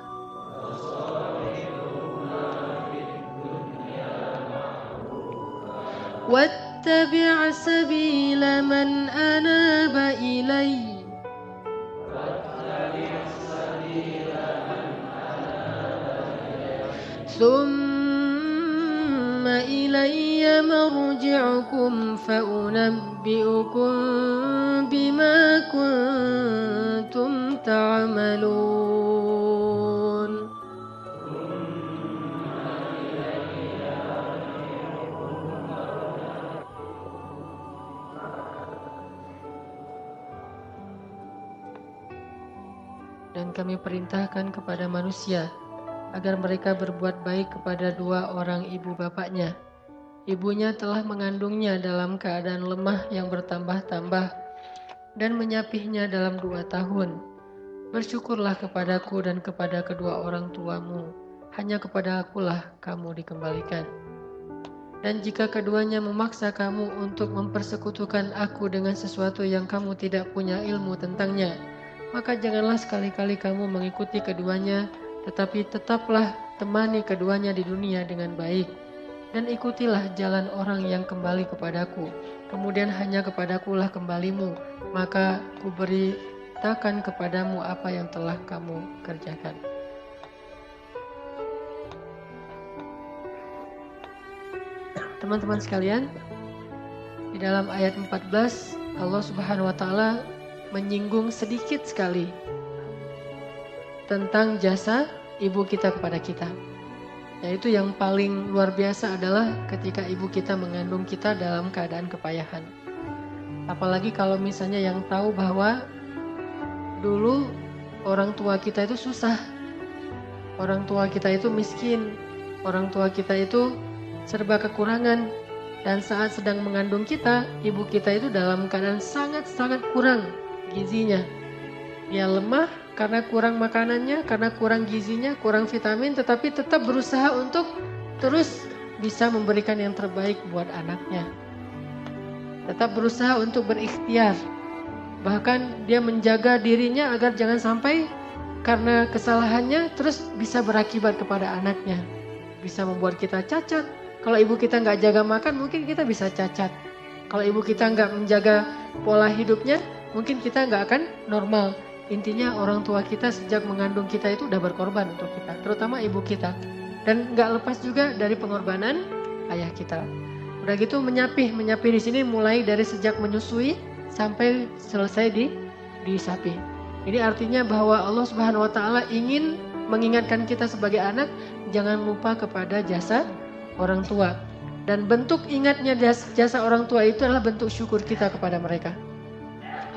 واتبع سبيل من أناب إلي ثم إلي مرجعكم فأنبئكم بما كنتم تعملون. Dan kami perintahkan kepada manusia agar mereka berbuat baik kepada dua orang ibu bapaknya. Ibunya telah mengandungnya dalam keadaan lemah yang bertambah-tambah dan menyapihnya dalam 2 tahun. Bersyukurlah kepadaku dan kepada kedua orang tuamu. Hanya kepada akulah kamu dikembalikan. Dan jika keduanya memaksa kamu untuk mempersekutukan aku dengan sesuatu yang kamu tidak punya ilmu tentangnya, maka janganlah sekali-kali kamu mengikuti keduanya, tetapi tetaplah temani keduanya di dunia dengan baik. dan ikutilah jalan orang yang kembali kepadaku. Kemudian hanya kepadakulah kembalimu, maka kuberitakan kepadamu apa yang telah kamu kerjakan. Teman-teman sekalian, di dalam ayat 14 Allah Subhanahu wa taala menyinggung sedikit sekali tentang jasa ibu kita kepada kita. Yaitu yang paling luar biasa adalah ketika ibu kita mengandung kita dalam keadaan kepayahan. Apalagi kalau misalnya yang tahu bahwa dulu orang tua kita itu susah. Orang tua kita itu miskin. Orang tua kita itu serba kekurangan. Dan saat sedang mengandung kita, ibu kita itu dalam keadaan sangat-sangat kurang gizinya. Dia lemah karena kurang makanannya, karena kurang gizinya, kurang vitamin, tetapi tetap berusaha untuk terus bisa memberikan yang terbaik buat anaknya. Tetap berusaha untuk berikhtiar. Bahkan dia menjaga dirinya agar jangan sampai karena kesalahannya terus bisa berakibat kepada anaknya. Bisa membuat kita cacat. Kalau ibu kita nggak jaga makan, mungkin kita bisa cacat. Kalau ibu kita nggak menjaga pola hidupnya, mungkin kita nggak akan normal. Intinya orang tua kita sejak mengandung kita itu udah berkorban untuk kita, terutama ibu kita. Dan nggak lepas juga dari pengorbanan ayah kita. Udah gitu menyapih di sini mulai dari sejak menyusui sampai selesai disapi. Ini artinya bahwa Allah Subhanahu wa taala ingin mengingatkan kita sebagai anak jangan lupa kepada jasa orang tua. Dan bentuk ingatnya jasa orang tua itu adalah bentuk syukur kita kepada mereka.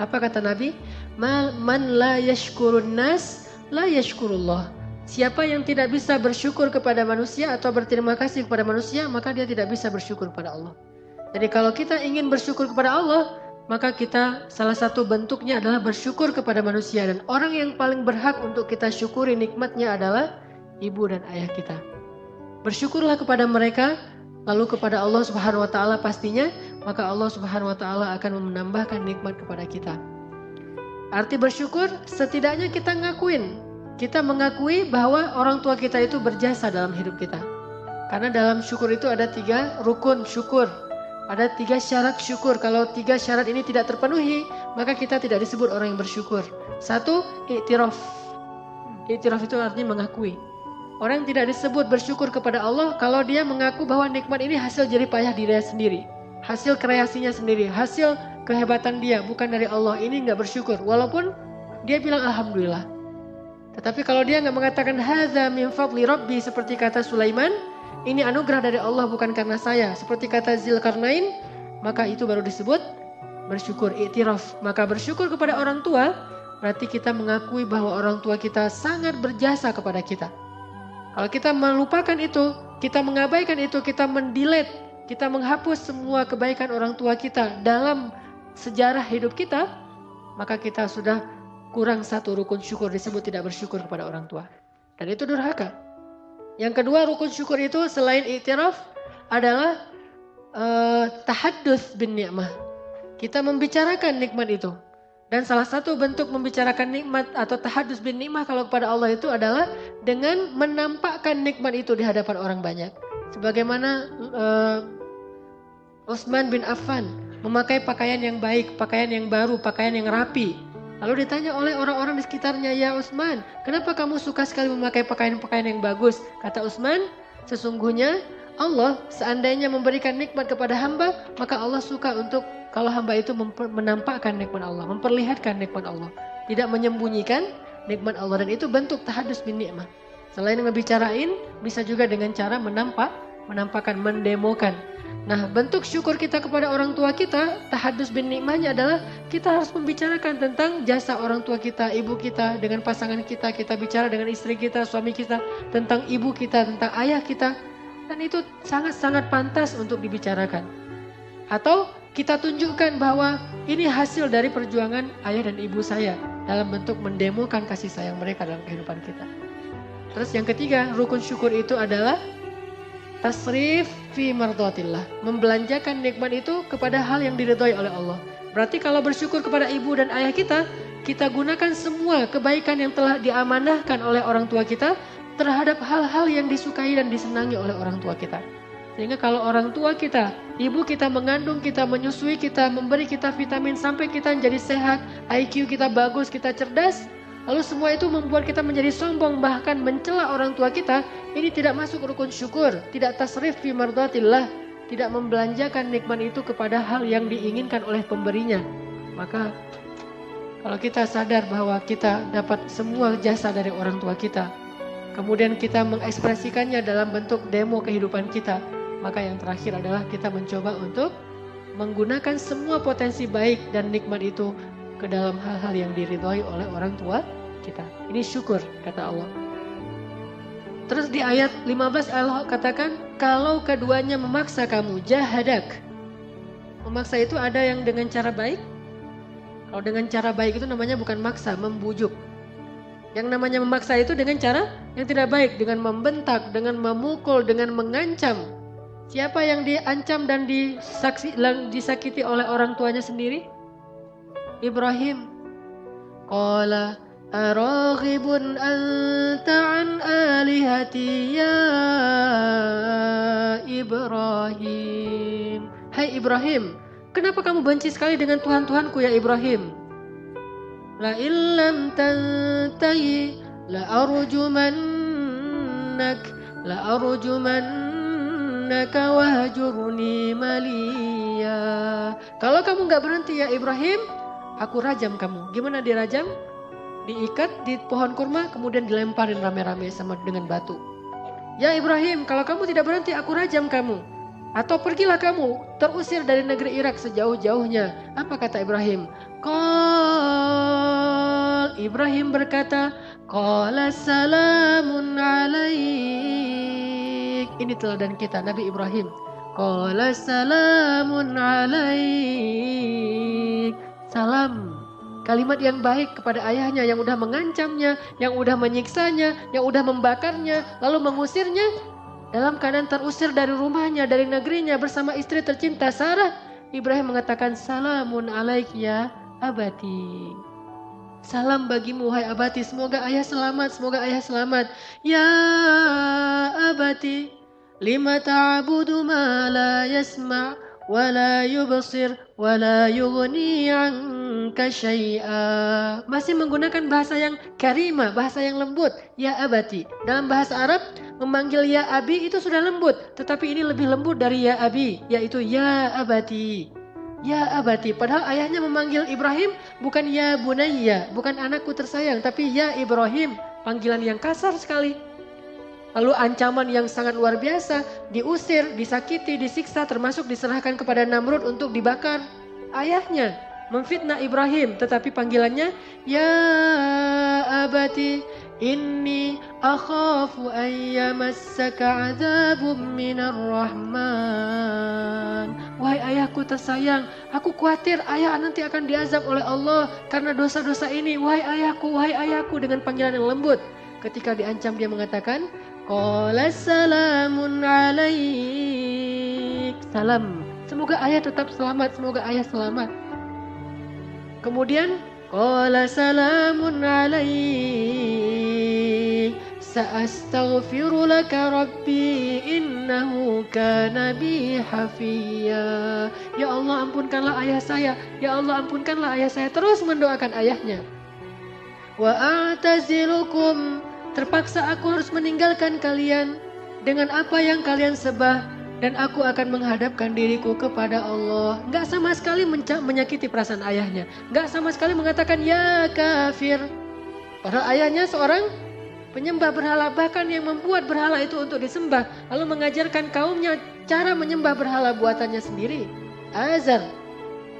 Apa kata Nabi? Man la yashkurun nas la yashkurullah. Siapa yang tidak bisa bersyukur kepada manusia atau berterima kasih kepada manusia, maka dia tidak bisa bersyukur kepada Allah. Jadi kalau kita ingin bersyukur kepada Allah, maka kita salah satu bentuknya adalah bersyukur kepada manusia. Dan orang yang paling berhak untuk kita syukuri nikmatnya adalah ibu dan ayah kita. Bersyukurlah kepada mereka, lalu kepada Allah Subhanahu wa taala pastinya, maka Allah Subhanahu wa taala akan menambahkan nikmat kepada kita. Arti bersyukur, setidaknya kita mengakui bahwa orang tua kita itu berjasa dalam hidup kita. Karena dalam syukur itu ada 3 rukun syukur. Ada 3 syarat syukur. Kalau 3 syarat ini tidak terpenuhi, maka kita tidak disebut orang yang bersyukur. 1, i'tiraf. I'tiraf itu artinya mengakui. Orang tidak disebut bersyukur kepada Allah kalau dia mengaku bahwa nikmat ini hasil jerih payah dirinya sendiri. Hasil kreasinya sendiri, hasil kehebatan dia, bukan dari Allah. Ini nggak bersyukur, walaupun dia bilang Alhamdulillah. Tetapi kalau dia nggak mengatakan hadza min fadli Rabbi, seperti kata Sulaiman, ini anugerah dari Allah bukan karena saya, seperti kata Zulkarnain, maka itu baru disebut bersyukur, i'tiraf. Maka bersyukur kepada orang tua, berarti kita mengakui bahwa orang tua kita sangat berjasa kepada kita. Kalau kita melupakan itu, kita mengabaikan itu, kita mendelete, kita menghapus semua kebaikan orang tua kita dalam sejarah hidup kita, maka kita sudah kurang 1 rukun syukur, disebut tidak bersyukur kepada orang tua. Dan itu durhaka. Yang kedua rukun syukur itu selain i'tiraf adalah tahadduts bin ni'mah. Kita membicarakan nikmat itu. Dan salah satu bentuk membicarakan nikmat atau tahadduts bin ni'mah kalau kepada Allah itu adalah dengan menampakkan nikmat itu di hadapan orang banyak. Sebagaimana Utsman bin Affan memakai pakaian yang baik, pakaian yang baru, pakaian yang rapi. Lalu ditanya oleh orang-orang di sekitarnya, ya Utsman, kenapa kamu suka sekali memakai pakaian-pakaian yang bagus? Kata Utsman, sesungguhnya Allah seandainya memberikan nikmat kepada hamba, maka Allah suka untuk kalau hamba itu menampakkan nikmat Allah, memperlihatkan nikmat Allah. Tidak menyembunyikan nikmat Allah, dan itu bentuk tahadduts bin ni'mah. Selain ngebicarain, bisa juga dengan cara menampakkan, mendemokan. Nah, bentuk syukur kita kepada orang tua kita, tahadduts bin ni'mahnya adalah kita harus membicarakan tentang jasa orang tua kita, ibu kita, dengan pasangan kita, kita bicara dengan istri kita, suami kita, tentang ibu kita, tentang ayah kita. Dan itu sangat-sangat pantas untuk dibicarakan. Atau kita tunjukkan bahwa ini hasil dari perjuangan ayah dan ibu saya dalam bentuk mendemokan kasih sayang mereka dalam kehidupan kita. Terus yang ketiga, rukun syukur itu adalah tasrif fi mardhatillah, membelanjakan nikmat itu kepada hal yang diridhoi oleh Allah. Berarti kalau bersyukur kepada ibu dan ayah kita, kita gunakan semua kebaikan yang telah diamanahkan oleh orang tua kita terhadap hal-hal yang disukai dan disenangi oleh orang tua kita. Sehingga kalau orang tua kita, ibu kita mengandung kita, menyusui kita, memberi kita vitamin sampai kita menjadi sehat, IQ kita bagus, kita cerdas, lalu semua itu membuat kita menjadi sombong, bahkan mencela orang tua kita, ini tidak masuk rukun syukur, tidak tasrif fi mardatillah, tidak membelanjakan nikmat itu kepada hal yang diinginkan oleh pemberinya. Maka kalau kita sadar bahwa kita dapat semua jasa dari orang tua kita, kemudian kita mengekspresikannya dalam bentuk demo kehidupan kita, maka yang terakhir adalah kita mencoba untuk menggunakan semua potensi baik dan nikmat itu ke dalam hal-hal yang diridhoi oleh orang tua kita. Ini syukur, kata Allah. Terus di ayat 15 Allah katakan, kalau keduanya memaksa kamu, jahadak. Memaksa itu ada yang dengan cara baik. Kalau dengan cara baik itu namanya bukan maksa, membujuk. Yang namanya memaksa itu dengan cara yang tidak baik, dengan membentak, dengan memukul, dengan mengancam. Siapa yang diancam dan disakiti oleh orang tuanya sendiri? Ibrahim. Qala araghibun anta an alihati ya Ibrahim. Hai Ibrahim, kenapa kamu benci sekali dengan Tuhan-Tuhanku ya Ibrahim? La illam tantahi la arjumannak wahjurni maliya. Kalau kamu gak berhenti ya Ibrahim, aku rajam kamu. Gimana dirajam? Diikat di pohon kurma, kemudian dilemparin rame-rame sama dengan batu. Ya Ibrahim, kalau kamu tidak berhenti, aku rajam kamu. Atau pergilah kamu, terusir dari negeri Irak sejauh-jauhnya. Apa kata Ibrahim? Ibrahim berkata, qala salamun alaik. Ini teladan kita, Nabi Ibrahim. Qala salamun alaik. Salam. Kalimat yang baik kepada ayahnya yang udah mengancamnya, yang udah menyiksanya, yang udah membakarnya, lalu mengusirnya. Dalam keadaan terusir dari rumahnya, dari negerinya bersama istri tercinta Sarah. Ibrahim mengatakan, salamun alaik ya abati. Salam bagimu hai abati, semoga ayah selamat, semoga ayah selamat. Ya abati. Lima ta'budu ma la yasma' wa la yubsir wa la yughni 'anka syai'a. Masih menggunakan bahasa yang karimah, bahasa yang lembut. Ya abati. Dalam bahasa Arab memanggil ya abi itu sudah lembut, tetapi ini lebih lembut dari ya abi, yaitu ya abati. Ya abati. Padahal ayahnya memanggil Ibrahim bukan ya bunayya, bukan anakku tersayang, tapi ya Ibrahim. Panggilan yang kasar sekali. Lalu ancaman yang sangat luar biasa, diusir, disakiti, disiksa, termasuk diserahkan kepada Namrud untuk dibakar. Ayahnya memfitnah Ibrahim, tetapi panggilannya, ya abati, inni akhafu an yamassaka adzabun minar rahman. Wahai ayahku tersayang, aku khawatir ayah nanti akan diazab oleh Allah karena dosa-dosa ini. Wahai ayahku, dengan panggilan yang lembut. Ketika diancam dia mengatakan, qala salamun alaik. Salam. Semoga ayah tetap selamat, semoga ayah selamat. Kemudian, qala salamun alaik. Sa'astaghfiru laka rabbi innahu kana bi hafiyya. Ya Allah, ampunkanlah ayah saya. Ya Allah, ampunkanlah ayah saya. Terus mendoakan ayahnya. Wa a'tazilukum. Terpaksa aku harus meninggalkan kalian dengan apa yang kalian sembah, dan aku akan menghadapkan diriku kepada Allah. Gak sama sekali menyakiti perasaan ayahnya. Gak sama sekali mengatakan ya kafir. Padahal ayahnya seorang penyembah berhala, bahkan yang membuat berhala itu untuk disembah, lalu mengajarkan kaumnya cara menyembah berhala buatannya sendiri. Azar.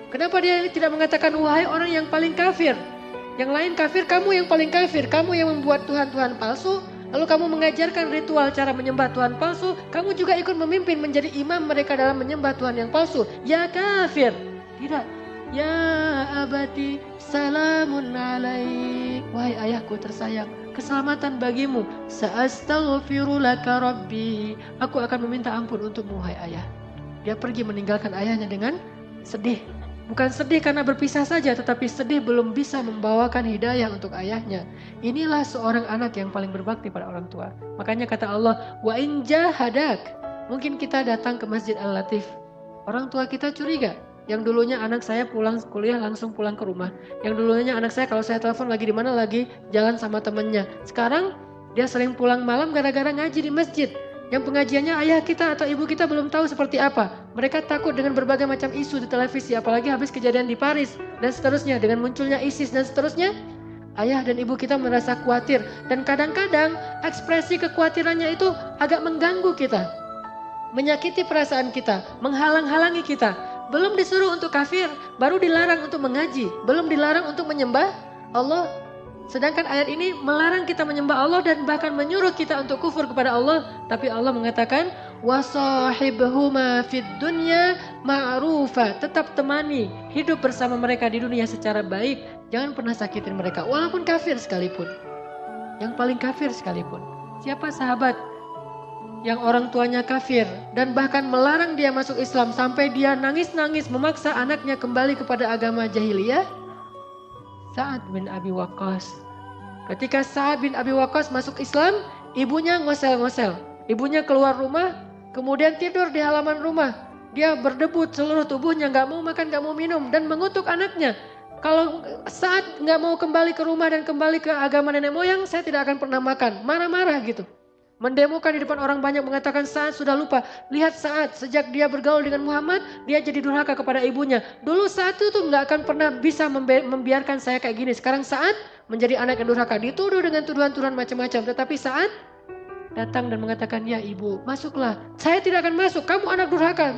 Kenapa dia tidak mengatakan wahai orang yang paling kafir? Yang lain kafir, kamu yang paling kafir. Kamu yang membuat Tuhan-Tuhan palsu. Lalu kamu mengajarkan ritual cara menyembah Tuhan palsu. Kamu juga ikut memimpin menjadi imam mereka dalam menyembah Tuhan yang palsu. Ya kafir. Tidak. Ya abati salamun alaik. Wahai ayahku tersayang, keselamatan bagimu. Sa'astaghfiru laka rabbi. Aku akan meminta ampun untukmu wahai ayah. Dia pergi meninggalkan ayahnya dengan sedih. Bukan sedih karena berpisah saja, tetapi sedih belum bisa membawakan hidayah untuk ayahnya. Inilah seorang anak yang paling berbakti pada orang tua. Makanya kata Allah, wa in jahadak, Mungkin kita datang ke Masjid Al-Latif. Orang tua kita curiga. Yang dulunya anak saya pulang kuliah langsung pulang ke rumah. Yang dulunya anak saya kalau saya telepon lagi di mana, lagi jalan sama temennya. Sekarang dia sering pulang malam gara-gara ngaji di masjid. Yang pengajiannya ayah kita atau ibu kita belum tahu seperti apa. Mereka takut dengan berbagai macam isu di televisi, apalagi habis kejadian di Paris dan seterusnya, dengan munculnya ISIS dan seterusnya. Ayah dan ibu kita merasa khawatir, dan kadang-kadang ekspresi kekhawatirannya itu agak mengganggu kita, menyakiti perasaan kita, menghalang-halangi kita. Belum disuruh untuk kafir, baru dilarang untuk mengaji, belum dilarang untuk menyembah Allah. Sedangkan ayat ini melarang kita menyembah Allah dan bahkan menyuruh kita untuk kufur kepada Allah. Tapi Allah mengatakan, wasahibhuma fid dunya ma'rufa. Tetap temani, hidup bersama mereka di dunia secara baik. Jangan pernah sakitin mereka, walaupun kafir sekalipun. Yang paling kafir sekalipun. Siapa sahabat yang orang tuanya kafir dan bahkan melarang dia masuk Islam sampai dia nangis-nangis memaksa anaknya kembali kepada agama jahiliyah? Sa'ad bin Abi Waqqas. Ketika Sa'ad bin Abi Waqqas masuk Islam, ibunya ngosel-ngosel. Ibunya keluar rumah, kemudian tidur di halaman rumah. Dia berdebut seluruh tubuhnya, gak mau makan, gak mau minum, dan mengutuk anaknya. Kalau Sa'ad gak mau kembali ke rumah dan kembali ke agama nenek moyang, saya tidak akan pernah makan. Marah-marah gitu. Mendemokan di depan orang banyak, mengatakan Sa'ad sudah lupa. Lihat Sa'ad, sejak dia bergaul dengan Muhammad, dia jadi durhaka kepada ibunya. Dulu Sa'ad itu gak akan pernah bisa membiarkan saya kayak gini. Sekarang Sa'ad menjadi anak yang durhaka. Dituduh dengan tuduhan-tuduhan macam-macam. Tetapi Sa'ad datang dan mengatakan, ya ibu, masuklah. Saya tidak akan masuk, kamu anak durhaka.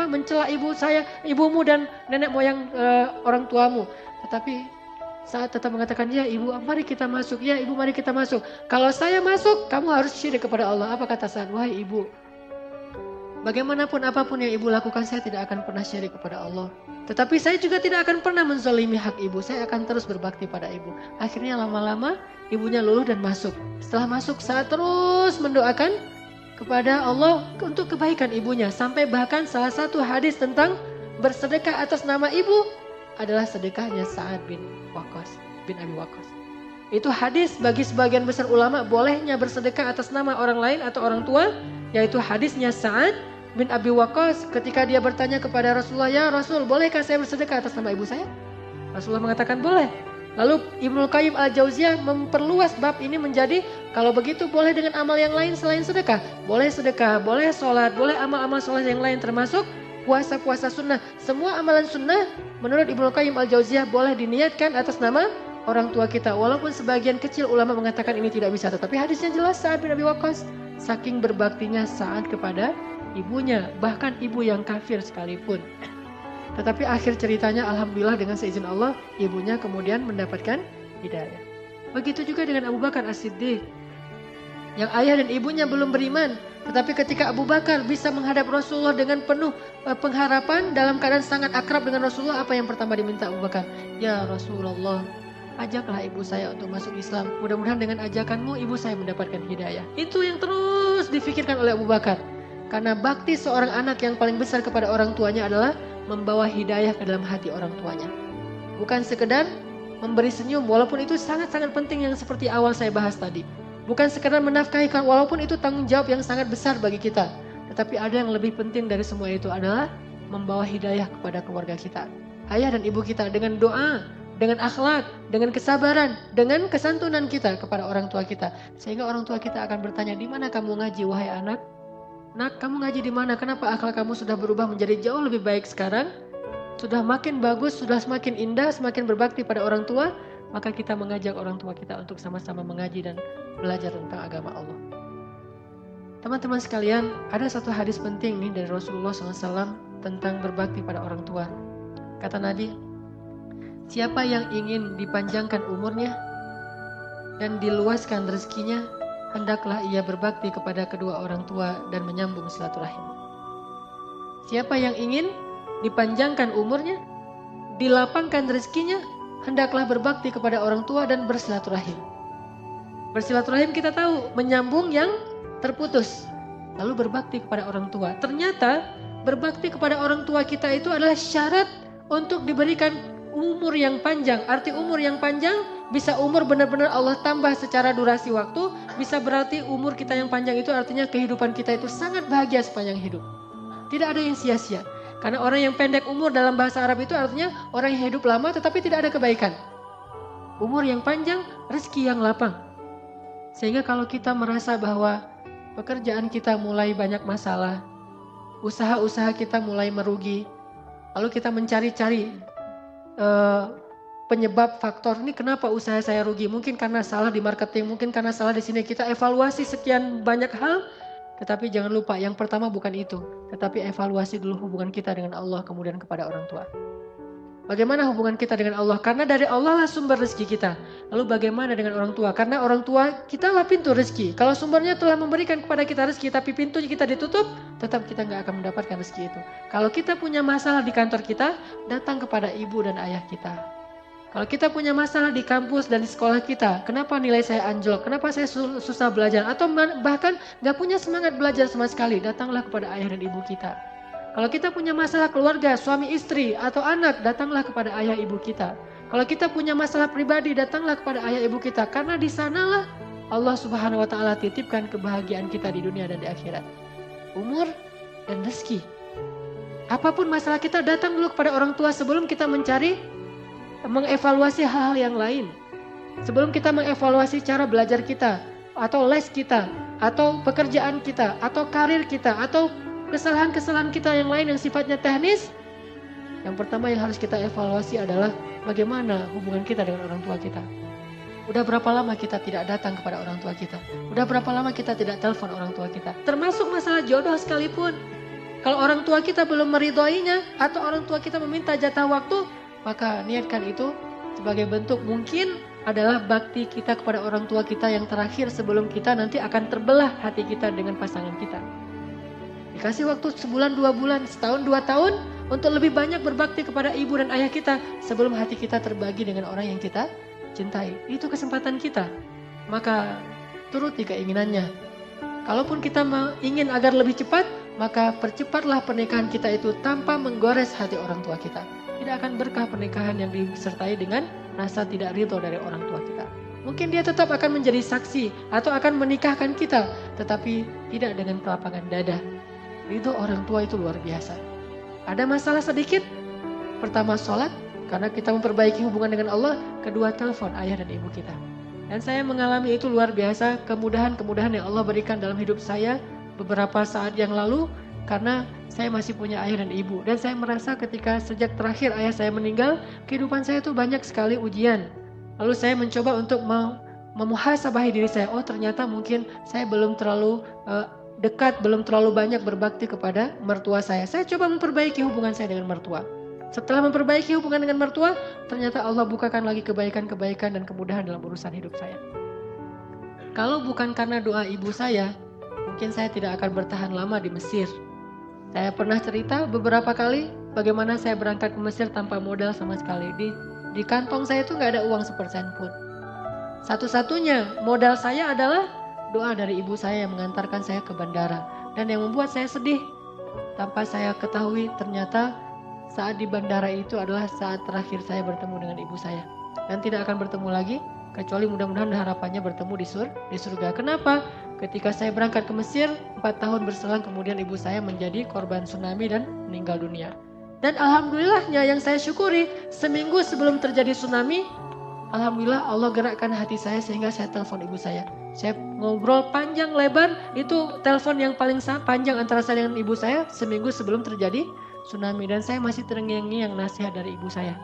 Mencela ibu saya, ibumu dan nenek moyang orang tuamu. Tetapi Sa'ad tetap mengatakan, ya ibu, mari kita masuk. Ya ibu, mari kita masuk. Kalau saya masuk, kamu harus syirik kepada Allah. Apa kata Sa'ad? Wahai ibu, bagaimanapun apapun yang ibu lakukan, saya tidak akan pernah syirik kepada Allah. Tetapi saya juga tidak akan pernah menzalimi hak ibu. Saya akan terus berbakti pada ibu. Akhirnya lama-lama ibunya luluh dan masuk. Setelah masuk, Sa'ad terus mendoakan kepada Allah untuk kebaikan ibunya. Sampai bahkan salah satu hadis tentang bersedekah atas nama ibu adalah sedekahnya Sa'ad bin Abi Waqqas. Itu hadis bagi sebagian besar ulama, bolehnya bersedekah atas nama orang lain atau orang tua, yaitu hadisnya Sa'ad bin Abi Waqqas ketika dia bertanya kepada Rasulullah, ya Rasul, bolehkah saya bersedekah atas nama ibu saya? Rasulullah mengatakan boleh. Lalu Ibnu Qayyim Al-Jauziyah memperluas bab ini menjadi, kalau begitu boleh dengan amal yang lain selain sedekah. Boleh sedekah, boleh sholat, boleh amal-amal sholat yang lain termasuk puasa-puasa sunnah. Semua amalan sunnah menurut Ibnu Qayyim Al-Jauziyah boleh diniatkan atas nama orang tua kita. Walaupun sebagian kecil ulama mengatakan ini tidak bisa. Tetapi hadisnya jelas, Sa'ad bin Abi Waqqas saking berbaktinya Sa'ad kepada ibunya. Bahkan ibu yang kafir sekalipun. Tetapi akhir ceritanya alhamdulillah dengan seizin Allah, ibunya kemudian mendapatkan hidayah. Begitu juga dengan Abu Bakar As-Siddiq. Yang ayah dan ibunya belum beriman. Tetapi ketika Abu Bakar bisa menghadap Rasulullah dengan penuh pengharapan, dalam keadaan sangat akrab dengan Rasulullah, apa yang pertama diminta Abu Bakar? Ya Rasulullah, ajaklah ibu saya untuk masuk Islam. Mudah-mudahan dengan ajakanmu ibu saya mendapatkan hidayah. Itu yang terus difikirkan oleh Abu Bakar. Karena bakti seorang anak yang paling besar kepada orang tuanya adalah membawa hidayah ke dalam hati orang tuanya. Bukan sekedar memberi senyum, walaupun itu sangat-sangat penting yang seperti awal saya bahas tadi. Bukan sekedar menafkahi, walaupun itu tanggung jawab yang sangat besar bagi kita. Tetapi ada yang lebih penting dari semua itu adalah membawa hidayah kepada keluarga kita. Ayah dan ibu kita dengan doa, dengan akhlak, dengan kesabaran, dengan kesantunan kita kepada orang tua kita. Sehingga orang tua kita akan bertanya, di mana kamu ngaji wahai anak? Nak, kamu ngaji di mana? Kenapa akhlak kamu sudah berubah menjadi jauh lebih baik sekarang? Sudah makin bagus, sudah semakin indah, semakin berbakti pada orang tua. Maka kita mengajak orang tua kita untuk sama-sama mengaji dan belajar tentang agama Allah. Teman-teman sekalian, ada satu hadis penting nih dari Rasulullah SAW tentang berbakti pada orang tua. Kata Nabi, siapa yang ingin dipanjangkan umurnya dan diluaskan rezekinya, hendaklah ia berbakti kepada kedua orang tua dan menyambung silaturahim. Siapa yang ingin dipanjangkan umurnya, dilapangkan rezekinya, hendaklah berbakti kepada orang tua dan bersilaturahim. Bersilaturahim kita tahu, menyambung yang terputus. Lalu berbakti kepada orang tua. Ternyata berbakti kepada orang tua kita itu adalah syarat untuk diberikan umur yang panjang. Arti umur yang panjang, bisa umur benar-benar Allah tambah secara durasi waktu, bisa berarti umur kita yang panjang itu artinya kehidupan kita itu sangat bahagia sepanjang hidup. Tidak ada yang sia-sia. Karena orang yang pendek umur dalam bahasa Arab itu artinya orang yang hidup lama tetapi tidak ada kebaikan. Umur yang panjang, rezeki yang lapang. Sehingga kalau kita merasa bahwa pekerjaan kita mulai banyak masalah, usaha-usaha kita mulai merugi, lalu kita mencari-cari penyebab faktor ini kenapa usaha saya rugi. Mungkin karena salah di marketing, mungkin karena salah di sini. Kita evaluasi sekian banyak hal, tetapi jangan lupa yang pertama bukan itu. Tetapi evaluasi dulu hubungan kita dengan Allah, kemudian kepada orang tua. Bagaimana hubungan kita dengan Allah? Karena dari Allah lah sumber rezeki kita. Lalu bagaimana dengan orang tua? Karena orang tua kita lah pintu rezeki. Kalau sumbernya telah memberikan kepada kita rezeki, tapi pintunya kita ditutup, tetap kita nggak akan mendapatkan rezeki itu. Kalau kita punya masalah di kantor kita, datang kepada ibu dan ayah kita. Kalau kita punya masalah di kampus dan di sekolah kita, kenapa nilai saya anjlok? Kenapa saya susah belajar? Atau bahkan nggak punya semangat belajar sama sekali, datanglah kepada ayah dan ibu kita. Kalau kita punya masalah keluarga, suami istri atau anak, datanglah kepada ayah ibu kita. Kalau kita punya masalah pribadi, datanglah kepada ayah ibu kita. Karena di sanalah Allah Subhanahu wa Ta'ala titipkan kebahagiaan kita di dunia dan di akhirat. Umur dan rezeki. Apapun masalah kita, datang dulu kepada orang tua sebelum kita mengevaluasi hal-hal yang lain. Sebelum kita mengevaluasi cara belajar kita, atau les kita, atau pekerjaan kita, atau karir kita, atau kesalahan-kesalahan kita yang lain yang sifatnya teknis, yang pertama yang harus kita evaluasi adalah bagaimana hubungan kita dengan orang tua kita. Udah berapa lama kita tidak datang kepada orang tua kita? Udah berapa lama kita tidak telepon orang tua kita? Termasuk masalah jodoh sekalipun. Kalau orang tua kita belum meridhoinya atau orang tua kita meminta jatah waktu, maka niatkan itu sebagai bentuk mungkin adalah bakti kita kepada orang tua kita yang terakhir sebelum kita nanti akan terbelah hati kita dengan pasangan kita. Dikasih waktu sebulan, 2 bulan, setahun, 2 tahun untuk lebih banyak berbakti kepada ibu dan ayah kita sebelum hati kita terbagi dengan orang yang kita cintai. Itu kesempatan kita. Maka turuti keinginannya. Kalaupun kita ingin agar lebih cepat, maka percepatlah pernikahan kita itu tanpa menggores hati orang tua kita. Tidak akan berkah pernikahan yang disertai dengan rasa tidak ridho dari orang tua kita. Mungkin dia tetap akan menjadi saksi atau akan menikahkan kita, tetapi tidak dengan kelapangan dada. Ridho orang tua itu luar biasa. Ada masalah sedikit, pertama sholat, karena kita memperbaiki hubungan dengan Allah. Kedua, telepon ayah dan ibu kita. Dan saya mengalami itu luar biasa, kemudahan-kemudahan yang Allah berikan dalam hidup saya beberapa saat yang lalu, karena saya masih punya ayah dan ibu. Dan saya merasa ketika sejak terakhir ayah saya meninggal, kehidupan saya itu banyak sekali ujian. Lalu saya mencoba untuk memuhasabahi diri saya. Oh, ternyata mungkin saya belum terlalu dekat, belum terlalu banyak berbakti kepada mertua saya. Saya coba memperbaiki hubungan saya dengan mertua. Setelah memperbaiki hubungan dengan mertua, ternyata Allah bukakan lagi kebaikan-kebaikan dan kemudahan dalam urusan hidup saya. Kalau bukan karena doa ibu saya, mungkin saya tidak akan bertahan lama di Mesir. Saya pernah cerita beberapa kali bagaimana saya berangkat ke Mesir tanpa modal sama sekali. Di kantong saya itu nggak ada uang sepersen pun. Satu-satunya modal saya adalah doa dari ibu saya yang mengantarkan saya ke bandara. Dan yang membuat saya sedih, tanpa saya ketahui ternyata saat di bandara itu adalah saat terakhir saya bertemu dengan ibu saya. Dan tidak akan bertemu lagi, kecuali mudah-mudahan harapannya bertemu di surga. Kenapa? Ketika saya berangkat ke Mesir, 4 tahun berselang kemudian ibu saya menjadi korban tsunami dan meninggal dunia. Dan alhamdulillahnya yang saya syukuri, seminggu sebelum terjadi tsunami, alhamdulillah Allah gerakkan hati saya sehingga saya telepon ibu saya. Saya ngobrol panjang lebar, itu telepon yang paling panjang antara saya dengan ibu saya seminggu sebelum terjadi tsunami. Dan saya masih terngiang-ngiang nasihat dari ibu saya.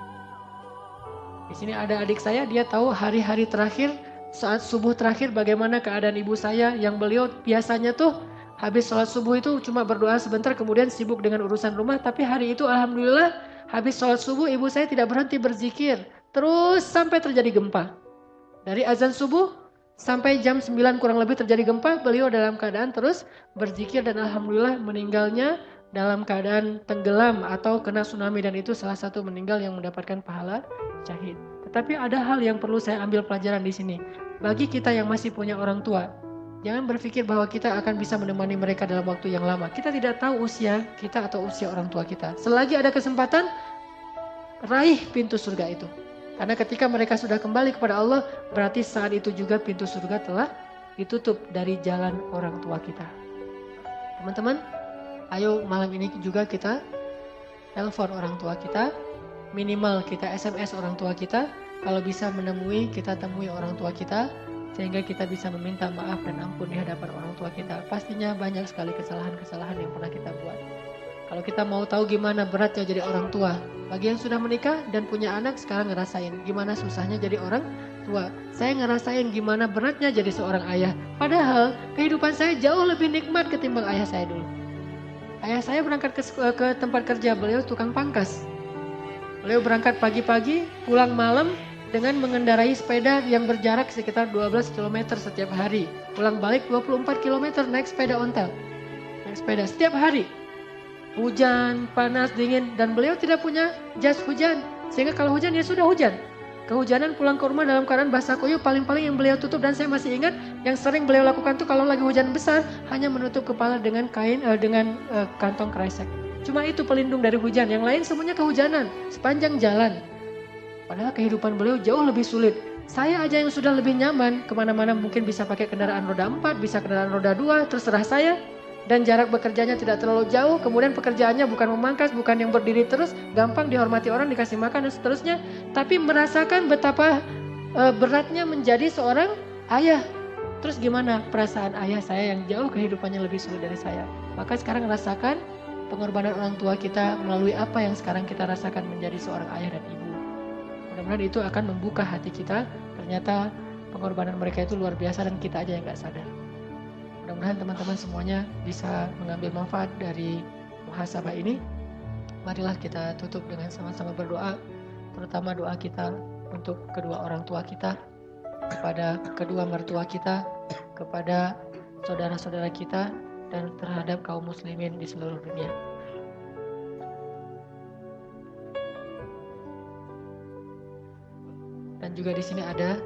Di sini ada adik saya, dia tahu hari-hari terakhir, saat subuh terakhir bagaimana keadaan ibu saya yang beliau biasanya tuh habis sholat subuh itu cuma berdoa sebentar kemudian sibuk dengan urusan rumah. Tapi hari itu alhamdulillah habis sholat subuh ibu saya tidak berhenti berzikir. Terus sampai terjadi gempa. Dari azan subuh sampai jam 9 kurang lebih terjadi gempa, beliau dalam keadaan terus berzikir dan alhamdulillah meninggalnya dalam keadaan tenggelam atau kena tsunami, dan itu salah satu meninggal yang mendapatkan pahala syahid. Tetapi ada hal yang perlu saya ambil pelajaran di sini. Bagi kita yang masih punya orang tua, jangan berpikir bahwa kita akan bisa menemani mereka dalam waktu yang lama. Kita tidak tahu usia kita atau usia orang tua kita. Selagi ada kesempatan, raih pintu surga itu. Karena ketika mereka sudah kembali kepada Allah, berarti saat itu juga pintu surga telah ditutup dari jalan orang tua kita. Teman-teman, ayo malam ini juga kita telepon orang tua kita, minimal kita SMS orang tua kita, kalau bisa menemui, kita temui orang tua kita, sehingga kita bisa meminta maaf dan ampun di hadapan orang tua kita. Pastinya banyak sekali kesalahan-kesalahan yang pernah kita buat. Kalau kita mau tahu gimana beratnya jadi orang tua, bagi yang sudah menikah dan punya anak sekarang ngerasain gimana susahnya jadi orang tua. Saya ngerasain gimana beratnya jadi seorang ayah. Padahal kehidupan saya jauh lebih nikmat ketimbang ayah saya dulu. Ayah saya berangkat ke tempat kerja, beliau tukang pangkas. Beliau berangkat pagi-pagi, pulang malam dengan mengendarai sepeda yang berjarak sekitar 12 km setiap hari. Pulang balik 24 km naik sepeda ontel. Naik sepeda setiap hari. Hujan, panas, dingin, dan beliau tidak punya jas hujan. Sehingga kalau hujan ya sudah hujan. Kehujanan pulang ke rumah dalam keadaan basah kuyup, paling-paling yang beliau tutup, dan saya masih ingat yang sering beliau lakukan tuh kalau lagi hujan besar hanya menutup kepala dengan kain kantong kresek. Cuma itu pelindung dari hujan, yang lain semuanya kehujanan sepanjang jalan. Padahal kehidupan beliau jauh lebih sulit. Saya aja yang sudah lebih nyaman, kemana-mana mungkin bisa pakai kendaraan roda 4, bisa kendaraan roda 2, terserah saya. Dan jarak bekerjanya tidak terlalu jauh, kemudian pekerjaannya bukan memangkas, bukan yang berdiri terus, gampang dihormati orang, dikasih makan dan seterusnya. Tapi merasakan betapa beratnya menjadi seorang ayah. Terus gimana perasaan ayah saya yang jauh kehidupannya lebih sulit dari saya. Maka sekarang rasakan pengorbanan orang tua kita melalui apa yang sekarang kita rasakan menjadi seorang ayah dan ibu. Mudah-mudahan itu akan membuka hati kita. Ternyata pengorbanan mereka itu luar biasa dan kita aja yang gak sadar. Mudah-mudahan teman-teman semuanya bisa mengambil manfaat dari muhasabah ini. Marilah kita tutup dengan sama-sama berdoa, terutama doa kita untuk kedua orang tua kita, kepada kedua mertua kita, kepada saudara-saudara kita, dan terhadap kaum muslimin di seluruh dunia. Dan juga di sini ada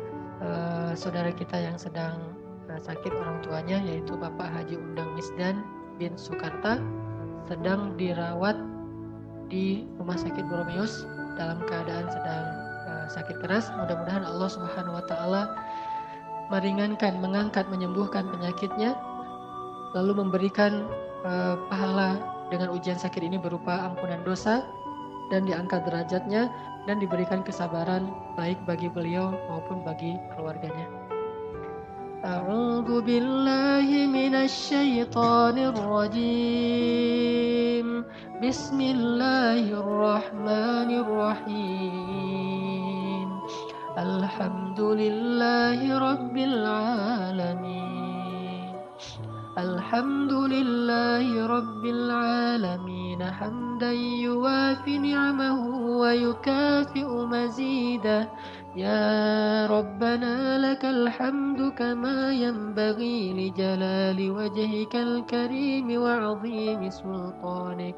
saudara kita yang sedang sakit orang tuanya, yaitu Bapak Haji Undang Misdan bin Sukarta, sedang dirawat di Rumah Sakit Boromeus dalam keadaan sedang sakit keras. Mudah-mudahan Allah Subhanahu wa taala meringankan, mengangkat, menyembuhkan penyakitnya, lalu memberikan pahala dengan ujian sakit ini berupa ampunan dosa dan diangkat derajatnya dan diberikan kesabaran baik bagi beliau maupun bagi keluarganya. A'udzu billahi minasy syaithanir rajim. Bismillahirrahmanirrahim. Alhamdulillahi rabbil alamin. Alhamdulillahi rabbil alamin hamdan yuwafi ni'amahu wa yukafi'u mazidah. Ya Rabbana lakal hamdu kama yanbaghi li jalali wajhikal karim wa 'azimi sultanik.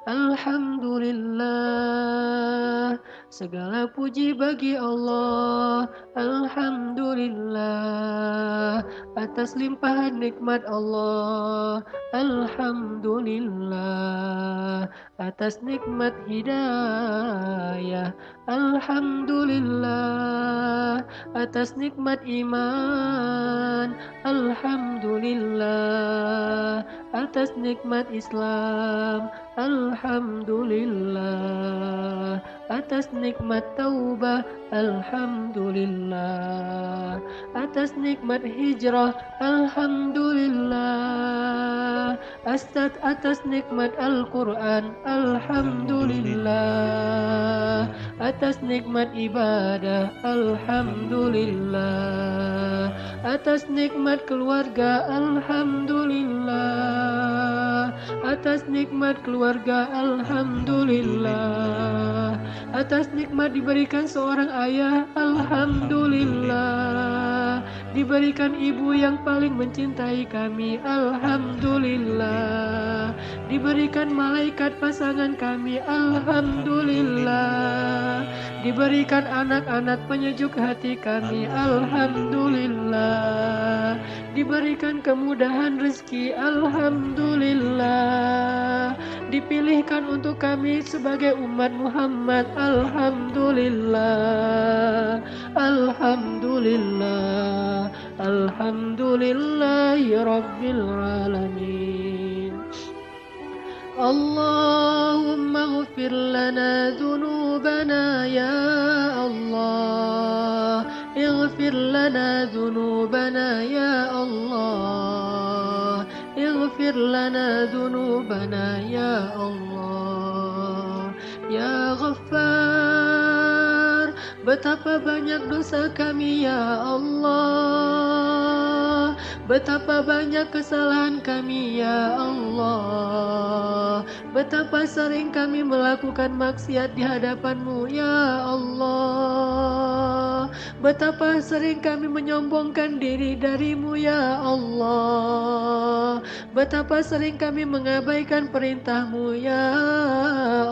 Alhamdulillah, segala puji bagi Allah. Alhamdulillah, atas limpahan nikmat Allah. Alhamdulillah, atas nikmat hidayah. Alhamdulillah, atas nikmat iman. Alhamdulillah, atas nikmat Islam. Alhamdulillah, atas nikmat taubah. Alhamdulillah, atas nikmat hijrah. Alhamdulillah, atas nikmat Al-Quran. Alhamdulillah, atas nikmat ibadah. Alhamdulillah, atas nikmat keluarga. Alhamdulillah, atas nikmat keluarga. Alhamdulillah, atas nikmat diberikan seorang ayah. Alhamdulillah, diberikan ibu yang paling mencintai kami. Alhamdulillah, diberikan malaikat pasangan kami. Alhamdulillah, diberikan anak-anak penyejuk hati kami. Alhamdulillah, diberikan kemudahan rezeki. Alhamdulillah, dipilihkan untuk kami sebagai umat Muhammad. Alhamdulillah, Alhamdulillah, Alhamdulillahi Rabbil Alamin. Allahumma ighfir lana dhunubana ya Allah, ighfir lana dhunubana ya Allah, ighfir lana dhunubana ya Allah. Ya Ghaffar, betapa banyak dosa kami ya Allah, betapa banyak kesalahan kami ya Allah, betapa sering kami melakukan maksiat di hadapan-Mu ya Allah, betapa sering kami menyombongkan diri dari-Mu ya Allah, betapa sering kami mengabaikan perintah-Mu ya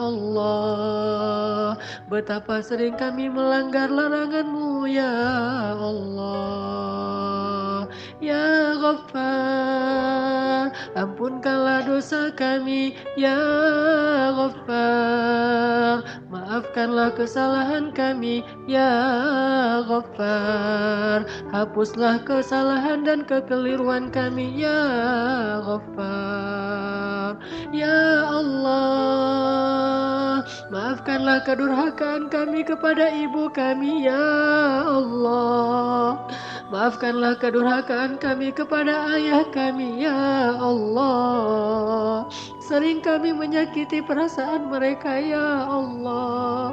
Allah, betapa sering kami melanggar larangan-Mu ya Allah. Ya Ghaffar, ampunkanlah dosa kami ya Ghaffar, maafkanlah kesalahan kami ya Ghaffar, hapuslah kesalahan dan kekeliruan kami ya Ghaffar. Ya Allah, maafkanlah kedurhakaan kami kepada ibu kami ya Allah, maafkanlah kedurhakaan kami kepada ayah kami ya Allah. Sering kami menyakiti perasaan mereka ya Allah,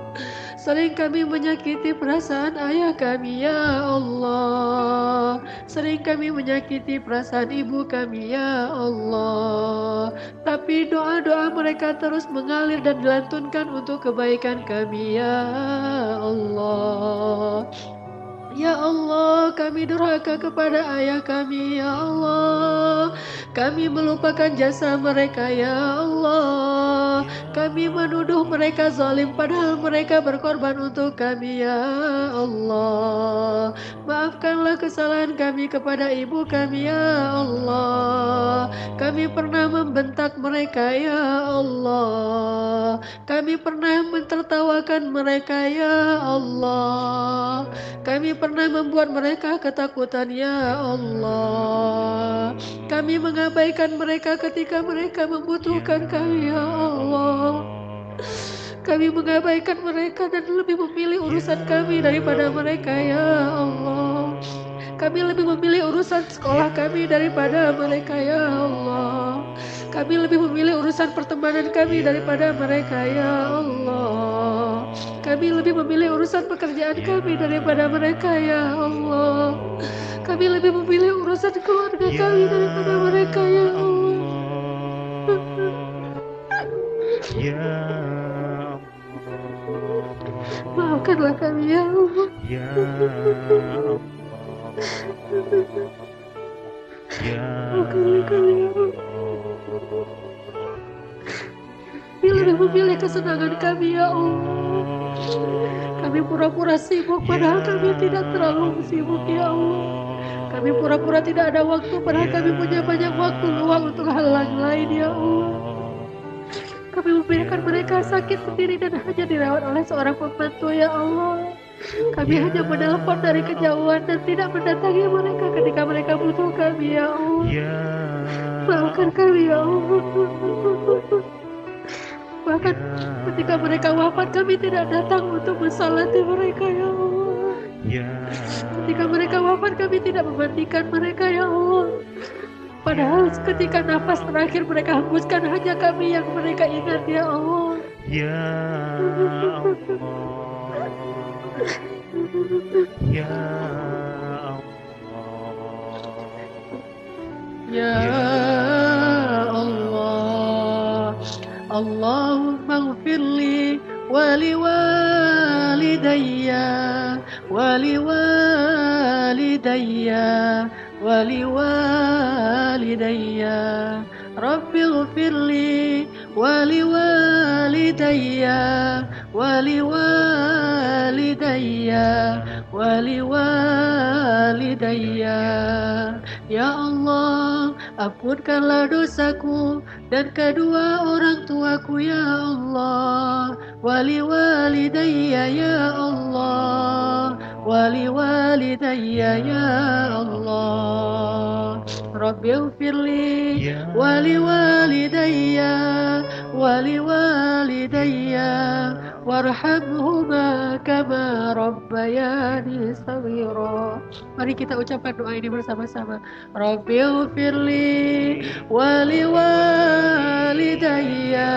sering kami menyakiti perasaan ayah kami ya Allah, sering kami menyakiti perasaan ibu kami ya Allah. Tapi doa-doa mereka terus mengalir dan dilantunkan untuk kebaikan kami ya Allah. Ya Allah, kami durhaka kepada ayah kami ya Allah, kami melupakan jasa mereka ya Allah, kami menuduh mereka zalim padahal mereka berkorban untuk kami ya Allah. Maafkanlah kesalahan kami kepada ibu kami ya Allah, kami pernah membentak mereka ya Allah, kami pernah mentertawakan mereka ya Allah, kami pernah membuat mereka ketakutan ya Allah, kami mengabaikan mereka ketika mereka membutuhkan kami ya Allah, kami mengabaikan mereka dan lebih memilih urusan kami daripada mereka ya Allah, kami lebih memilih urusan sekolah kami daripada mereka ya Allah, kami lebih memilih urusan pertemanan kami daripada mereka ya Allah, kami lebih memilih urusan pekerjaan kami daripada mereka ya Allah, kami lebih memilih urusan keluarga kami daripada mereka ya Allah. Ya Maafkanlah kami ya Allah. Ya Maafkanlah kami ya Allah. Kami lebih memilih kesenangan kami ya Allah. Kami pura-pura sibuk padahal kami tidak terlalu sibuk ya Allah. Kami pura-pura tidak ada waktu padahal kami punya banyak waktu luang untuk hal lain ya Allah. Kami membiarkan mereka sakit sendiri dan hanya dirawat oleh seorang pembantu ya Allah. Kami hanya menelpon dari kejauhan dan tidak mendatangi mereka ketika mereka butuh kami ya Allah. Maafkan kami ya Allah. Bahkan ketika mereka wafat kami tidak datang untuk mensalati mereka ya Allah. Ketika mereka wafat kami tidak memandikan mereka ya Allah. Padahal ketika nafas terakhir mereka hembuskan hanya kami yang mereka ingat ya Allah. Ya Allah, Ya Allah, Ya Allah, Allahumma ighfirli wali walidayya wali walidayya wali walidayya Rabbi ighfirli wali walidayya wali walidayya wali walidayya. Ya Allah, ampunkanlah dosaku dan kedua orang tuaku ya Allah, wali walidayya ya Allah, wali walidayya ya Allah. Rabbi ighfirli Ya wali walidayya wali walidayya warhamhuma kama rabbayani shaghira. Mari kita ucapkan doa ini bersama-sama. Rabbi ighfirli wali walidayya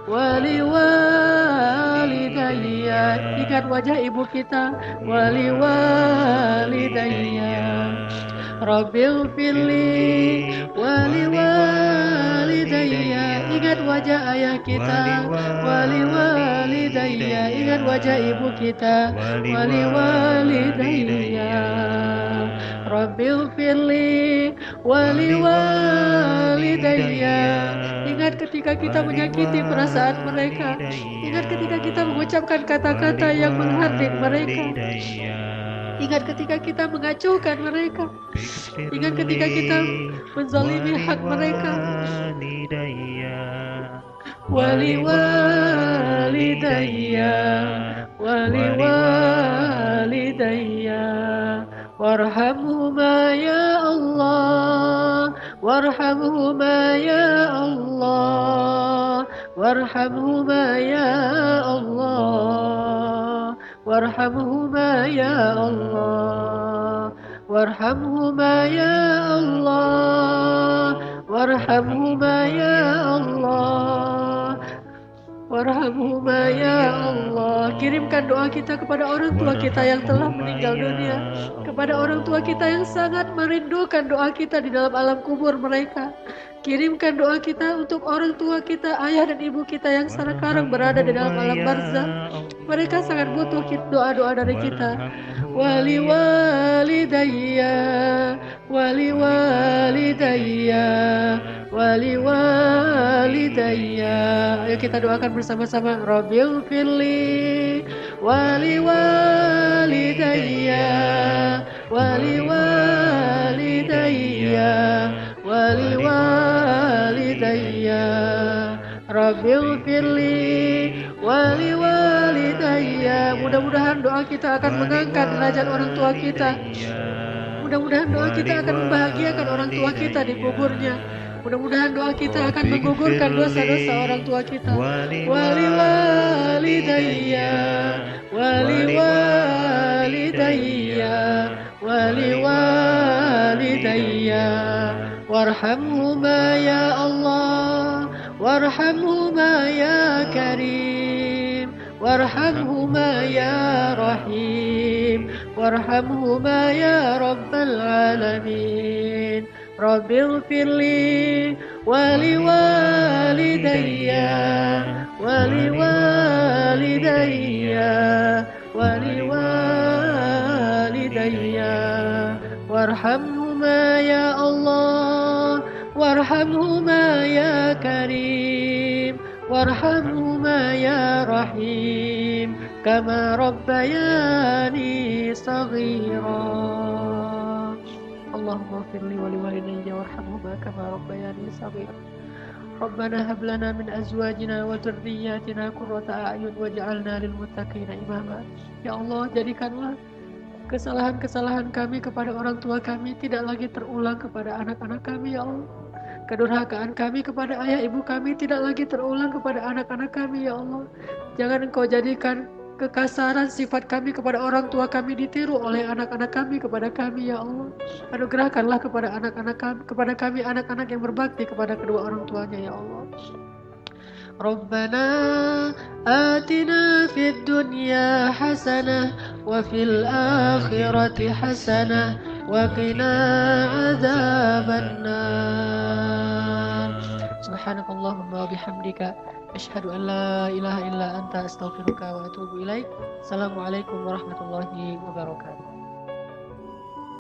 wali walidayya. Ingat wajah ibu kita. Wali walidayya. Rabbi ighfirli wali walidayya. Ingat wajah ayah kita. Wali walidayya. Ingat wajah ibu kita. Wali walidayya. Rabbi ighfirli wali walidayya. Ingat ketika kita menyakiti perasaan mereka. Ingat ketika kita mengucapkan kata-kata yang menghardik mereka. Ingat ketika kita mengacuhkan mereka. Ingat ketika kita menzalimi hak mereka. Wali walidayya wali walidayya warhamhuma ya Allah, warhamhuma ya Allah, warhamhuma ya Allah, warhamhuma ya Allah, warhamhuma ya Allah, warhamhuma ya Allah, warhamhuma ya Allah. Kirimkan doa kita kepada orang tua kita yang telah meninggal dunia, kepada orang tua kita yang sangat merindukan doa kita di dalam alam kubur mereka. Kirimkan doa kita untuk orang tua kita, ayah dan ibu kita yang sekarang berada di dalam alam barzakh. Mereka sangat butuh doa-doa dari kita. Wali walidayya, wali walidayya, wali walidayya. Ayo kita doakan bersama-sama. Rabbi ighfirli wali walidayya, wali walidayya, wali walidayya. Rabbi ighfirli wali walidayya. Mudah-mudahan doa kita akan mengangkat derajat orang tua kita. Mudah-mudahan doa kita akan membahagiakan orang tua kita di kuburnya. Mudah-mudahan doa kita akan menggugurkan dosa-dosa orang tua kita. Wali walidayya, wali walidayya, wali walidayya. Warhamhuma ya Allah, warhamhuma ya Karim, warhamhuma ya Rahim, warhamhuma ya Rabbal Alamin. Rabbi ighfirli wali walidayya, wali walidayya, wali walidayya. Warhamhuma ya Allah, warhamhuma ya Karim, warhamhuma ya Rahim, kama rabbayani saghira. Allahumma ighfirli wa liwalidayya warhamhuma kama rabbayani saghira. Rabbana hab lana min azwajina wa dhurriyyatina qurrata a'yun waj'alna lil muttaqina imama. Ya Allah, jadikanlah kesalahan-kesalahan kami kepada orang tua kami tidak lagi terulang kepada anak-anak kami ya Allah. Kedurhakaan kami kepada ayah ibu kami tidak lagi terulang kepada anak-anak kami ya Allah. Jangan Engkau jadikan kekasaran sifat kami kepada orang tua kami ditiru oleh anak-anak kami kepada kami ya Allah. Anugerahkanlah kepada kami anak-anak yang berbakti kepada kedua orang tuanya ya Allah. Rabbana atina fid dunya hasanah wa fil akhirati hasanah wa qina adzabannar. Subhanakallahumma wa bihamdika asyhadu an la ilaha illa anta astaghfiruka wa atubu ilaik. Assalamualaikum warahmatullahi wabarakatuh.